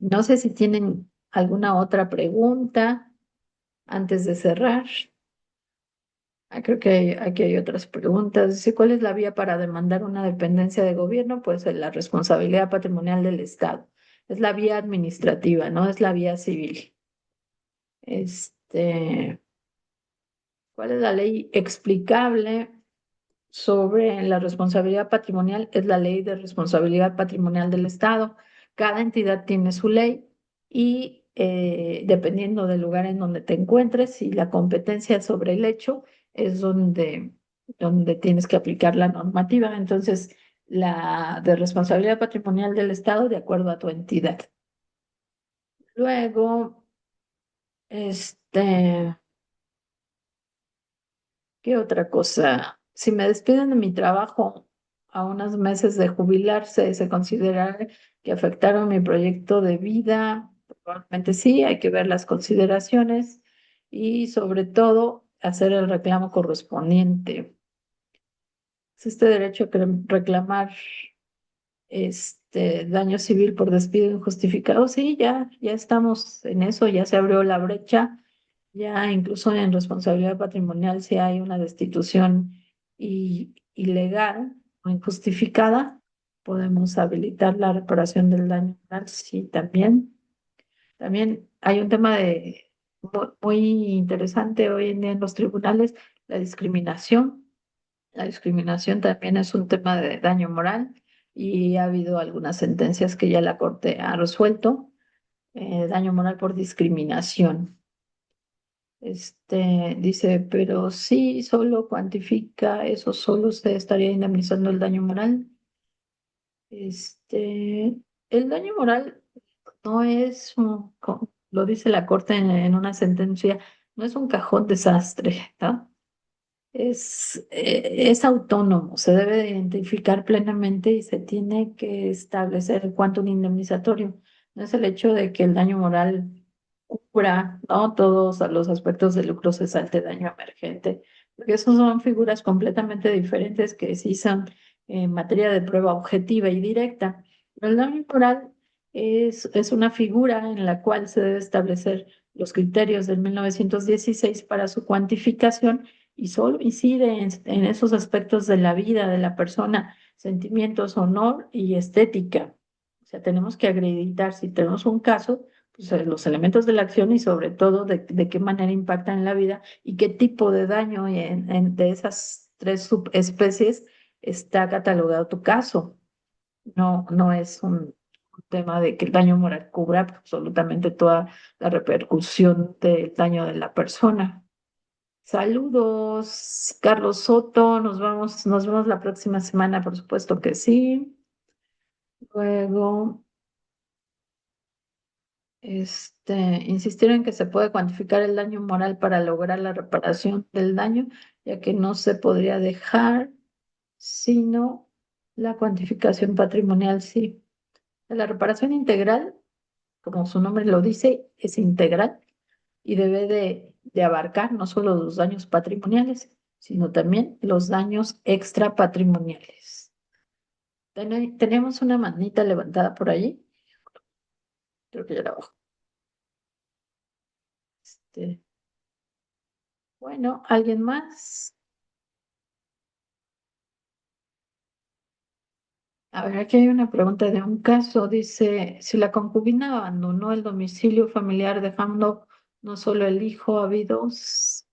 no sé si tienen alguna otra pregunta antes de cerrar. Creo que aquí hay otras preguntas. Dice, ¿cuál es la vía para demandar una dependencia de gobierno? Pues la responsabilidad patrimonial del Estado. Es la vía administrativa, no es la vía civil. Este, ¿Cuál es la ley explicable sobre la responsabilidad patrimonial? Es la ley de responsabilidad patrimonial del Estado. Cada entidad tiene su ley y dependiendo del lugar en donde te encuentres y la competencia sobre el hecho es donde tienes que aplicar la normativa. Entonces, la de responsabilidad patrimonial del Estado de acuerdo a tu entidad. Luego, este... ¿Qué otra cosa? Si me despiden de mi trabajo a unos meses de jubilarse, ¿se considerará que afectaron mi proyecto de vida? Probablemente sí, hay que ver las consideraciones y sobre todo hacer el reclamo correspondiente. ¿Existe derecho a reclamar daño civil por despido injustificado? Sí, ya estamos en eso, ya se abrió la brecha. Ya incluso en responsabilidad patrimonial, si hay una destitución ilegal o injustificada, podemos habilitar la reparación del daño moral. Sí, también. También hay un tema muy interesante hoy en día en los tribunales, la discriminación. La discriminación también es un tema de daño moral y ha habido algunas sentencias que ya la Corte ha resuelto, daño moral por discriminación. Dice, pero sí, solo cuantifica, eso solo se estaría indemnizando el daño moral. El daño moral no es, lo dice la Corte en una sentencia, no es un cajón desastre, ¿no? Es autónomo, se debe de identificar plenamente y se tiene que establecer el quantum indemnizatorio. No es el hecho de que el daño moral cubra, ¿no? Todos los aspectos de lucro cesante, daño emergente, porque esos son figuras completamente diferentes que sí son en materia de prueba objetiva y directa. Pero el daño moral es una figura en la cual se debe establecer los criterios del 1916 para su cuantificación y solo incide en esos aspectos de la vida de la persona, sentimientos, honor y estética. O sea, tenemos que acreditar si tenemos un caso, pues, los elementos de la acción y sobre todo de qué manera impactan en la vida y qué tipo de daño de esas tres subespecies está catalogado tu caso. No, no es un tema de que el daño moral cubra absolutamente toda la repercusión del daño de la persona. Saludos, Carlos Soto. Nos vemos la próxima semana, por supuesto que sí. Luego, insistieron en que se puede cuantificar el daño moral para lograr la reparación del daño, ya que no se podría dejar sino la cuantificación patrimonial, sí. La reparación integral, como su nombre lo dice, es integral y debe de abarcar no solo los daños patrimoniales, sino también los daños extrapatrimoniales. Tenemos una manita levantada por allí. Creo que ya la bajo. Este, bueno, ¿alguien más? A ver, aquí hay una pregunta de un caso. Dice, si la concubina abandonó el domicilio familiar dejando no solo el hijo, habidos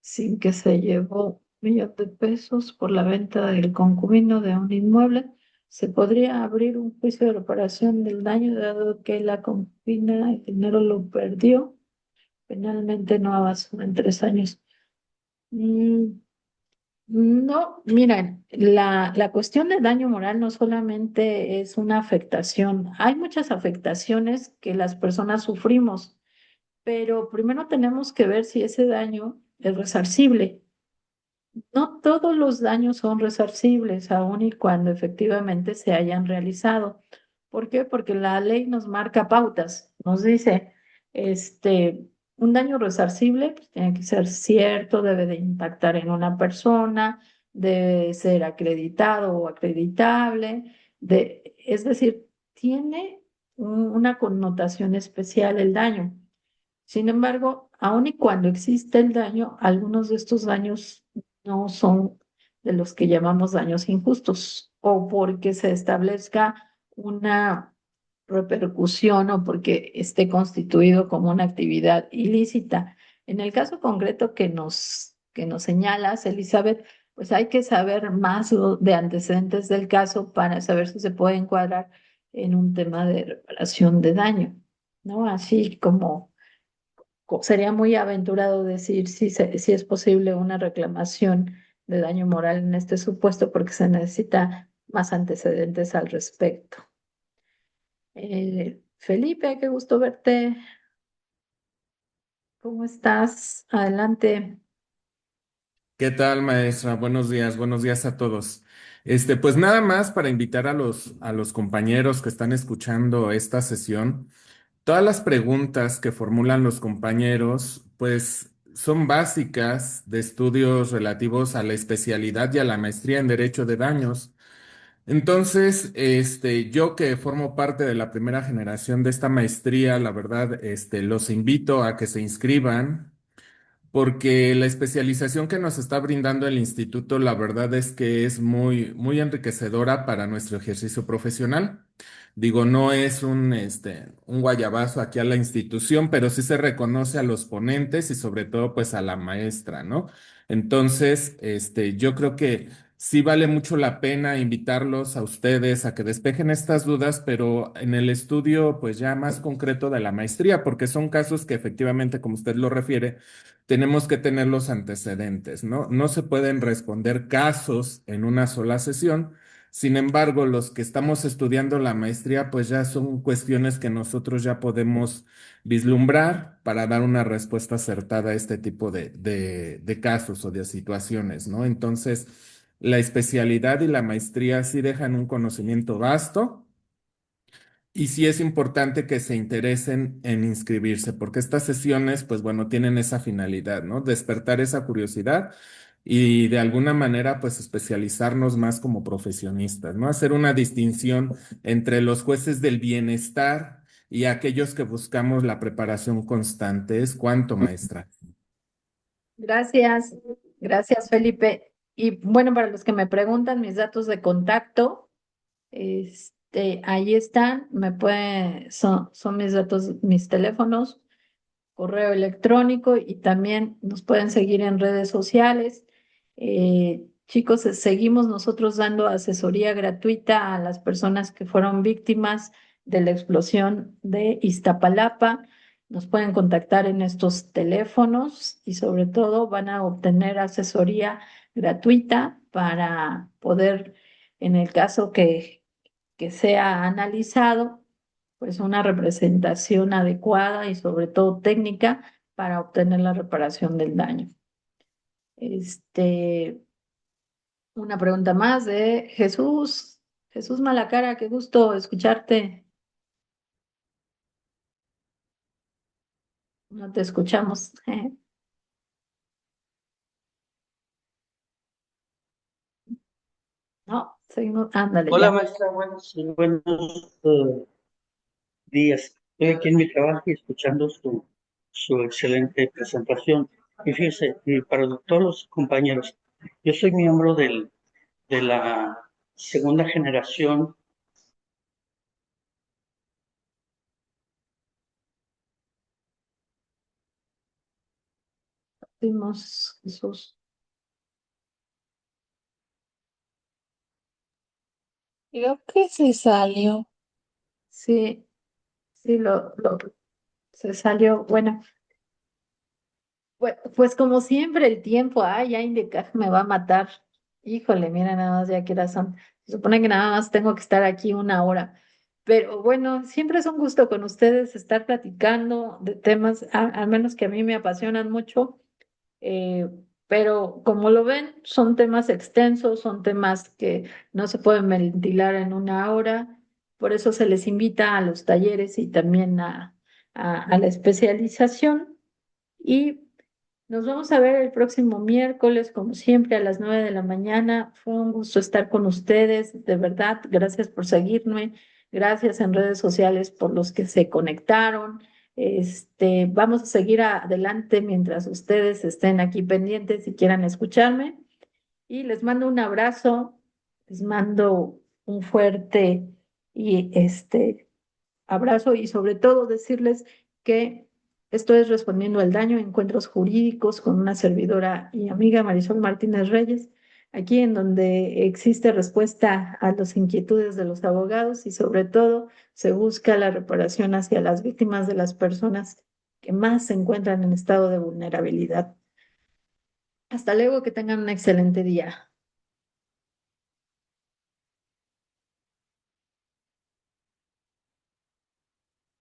sin que se llevó 1 millón de pesos por la venta del concubino de un inmueble, se podría abrir un juicio de reparación del daño dado que la concubina el dinero lo perdió. Penalmente no avanzó en 3 años. Mm, no, miren, la cuestión de daño moral no solamente es una afectación, hay muchas afectaciones que las personas sufrimos, pero primero tenemos que ver si ese daño es resarcible. No todos los daños son resarcibles, aun y cuando efectivamente se hayan realizado. ¿Por qué? Porque la ley nos marca pautas, nos dice, un daño resarcible pues, tiene que ser cierto, debe de impactar en una persona, debe ser acreditado o acreditable, es decir, tiene una connotación especial el daño. Sin embargo, aun y cuando existe el daño, algunos de estos daños no son de los que llamamos daños injustos o porque se establezca una repercusión o porque esté constituido como una actividad ilícita. En el caso concreto que nos señalas, Elizabeth, pues hay que saber más de antecedentes del caso para saber si se puede encuadrar en un tema de reparación de daño, ¿no? Así como sería muy aventurado decir si es posible una reclamación de daño moral en este supuesto porque se necesita más antecedentes al respecto. Felipe, qué gusto verte. ¿Cómo estás? Adelante. ¿Qué tal, maestra? Buenos días a todos. Pues nada más para invitar a los compañeros que están escuchando esta sesión. Todas las preguntas que formulan los compañeros, pues son básicas de estudios relativos a la especialidad y a la maestría en Derecho de Daños. Entonces, yo que formo parte de la primera generación de esta maestría, la verdad, los invito a que se inscriban porque la especialización que nos está brindando el instituto, la verdad es que es muy enriquecedora para nuestro ejercicio profesional. Digo, no es un guayabazo aquí a la institución, pero sí se reconoce a los ponentes y sobre todo pues a la maestra, ¿no? Entonces, yo creo que sí vale mucho la pena invitarlos a ustedes a que despejen estas dudas, pero en el estudio pues ya más concreto de la maestría, porque son casos que efectivamente, como usted lo refiere, tenemos que tener los antecedentes, ¿no? No se pueden responder casos en una sola sesión. Sin embargo, los que estamos estudiando la maestría, pues ya son cuestiones que nosotros ya podemos vislumbrar para dar una respuesta acertada a este tipo de casos o de situaciones, ¿no? Entonces, la especialidad y la maestría sí dejan un conocimiento vasto Y sí es importante que se interesen en inscribirse, porque estas sesiones, pues bueno, tienen esa finalidad, ¿no? Despertar esa curiosidad y de alguna manera, pues especializarnos más como profesionistas, ¿no? Hacer una distinción entre los jueces del bienestar y aquellos que buscamos la preparación constante. ¿Es cuánto, maestra? Gracias, gracias Felipe. Y bueno, para los que me preguntan mis datos de contacto, ahí están, son mis datos, mis teléfonos, correo electrónico y también nos pueden seguir en redes sociales. Chicos, seguimos nosotros dando asesoría gratuita a las personas que fueron víctimas de la explosión de Iztapalapa. Nos pueden contactar en estos teléfonos y sobre todo van a obtener asesoría gratuita para poder, en el caso que sea analizado, pues una representación adecuada y sobre todo técnica para obtener la reparación del daño. Este, una pregunta más de Jesús. Jesús Malacara, qué gusto escucharte. No te escuchamos. No, seguimos. Ándale, Hola ya. maestra, buenos días. Estoy aquí en mi trabajo y escuchando su excelente presentación. Y fíjese, y para todos los compañeros, yo soy miembro de la segunda generación. Seguimos, Jesús. Creo que se salió. Sí, sí, se salió. Bueno, pues como siempre el tiempo, ay, ya Indecaj me va a matar. Híjole, mira nada más ya qué horas son. Se supone que nada más tengo que estar aquí una hora. Pero bueno, siempre es un gusto con ustedes estar platicando de temas, al menos que a mí me apasionan mucho. eh, pero como lo ven, son temas extensos, son temas que no se pueden ventilar en una hora. Por eso se les invita a los talleres y también a la especialización. Y nos vamos a ver el próximo miércoles, como siempre, a las 9 de la mañana. Fue un gusto estar con ustedes, de verdad. Gracias por seguirme. Gracias en redes sociales por los que se conectaron. Vamos a seguir adelante mientras ustedes estén aquí pendientes y quieran escucharme. Y les mando un abrazo, les mando un fuerte y abrazo y sobre todo decirles que esto es Respondiendo al Daño, encuentros jurídicos con una servidora y amiga Marisol Martínez Reyes, aquí en donde existe respuesta a las inquietudes de los abogados y sobre todo se busca la reparación hacia las víctimas de las personas que más se encuentran en estado de vulnerabilidad. Hasta luego, que tengan un excelente día.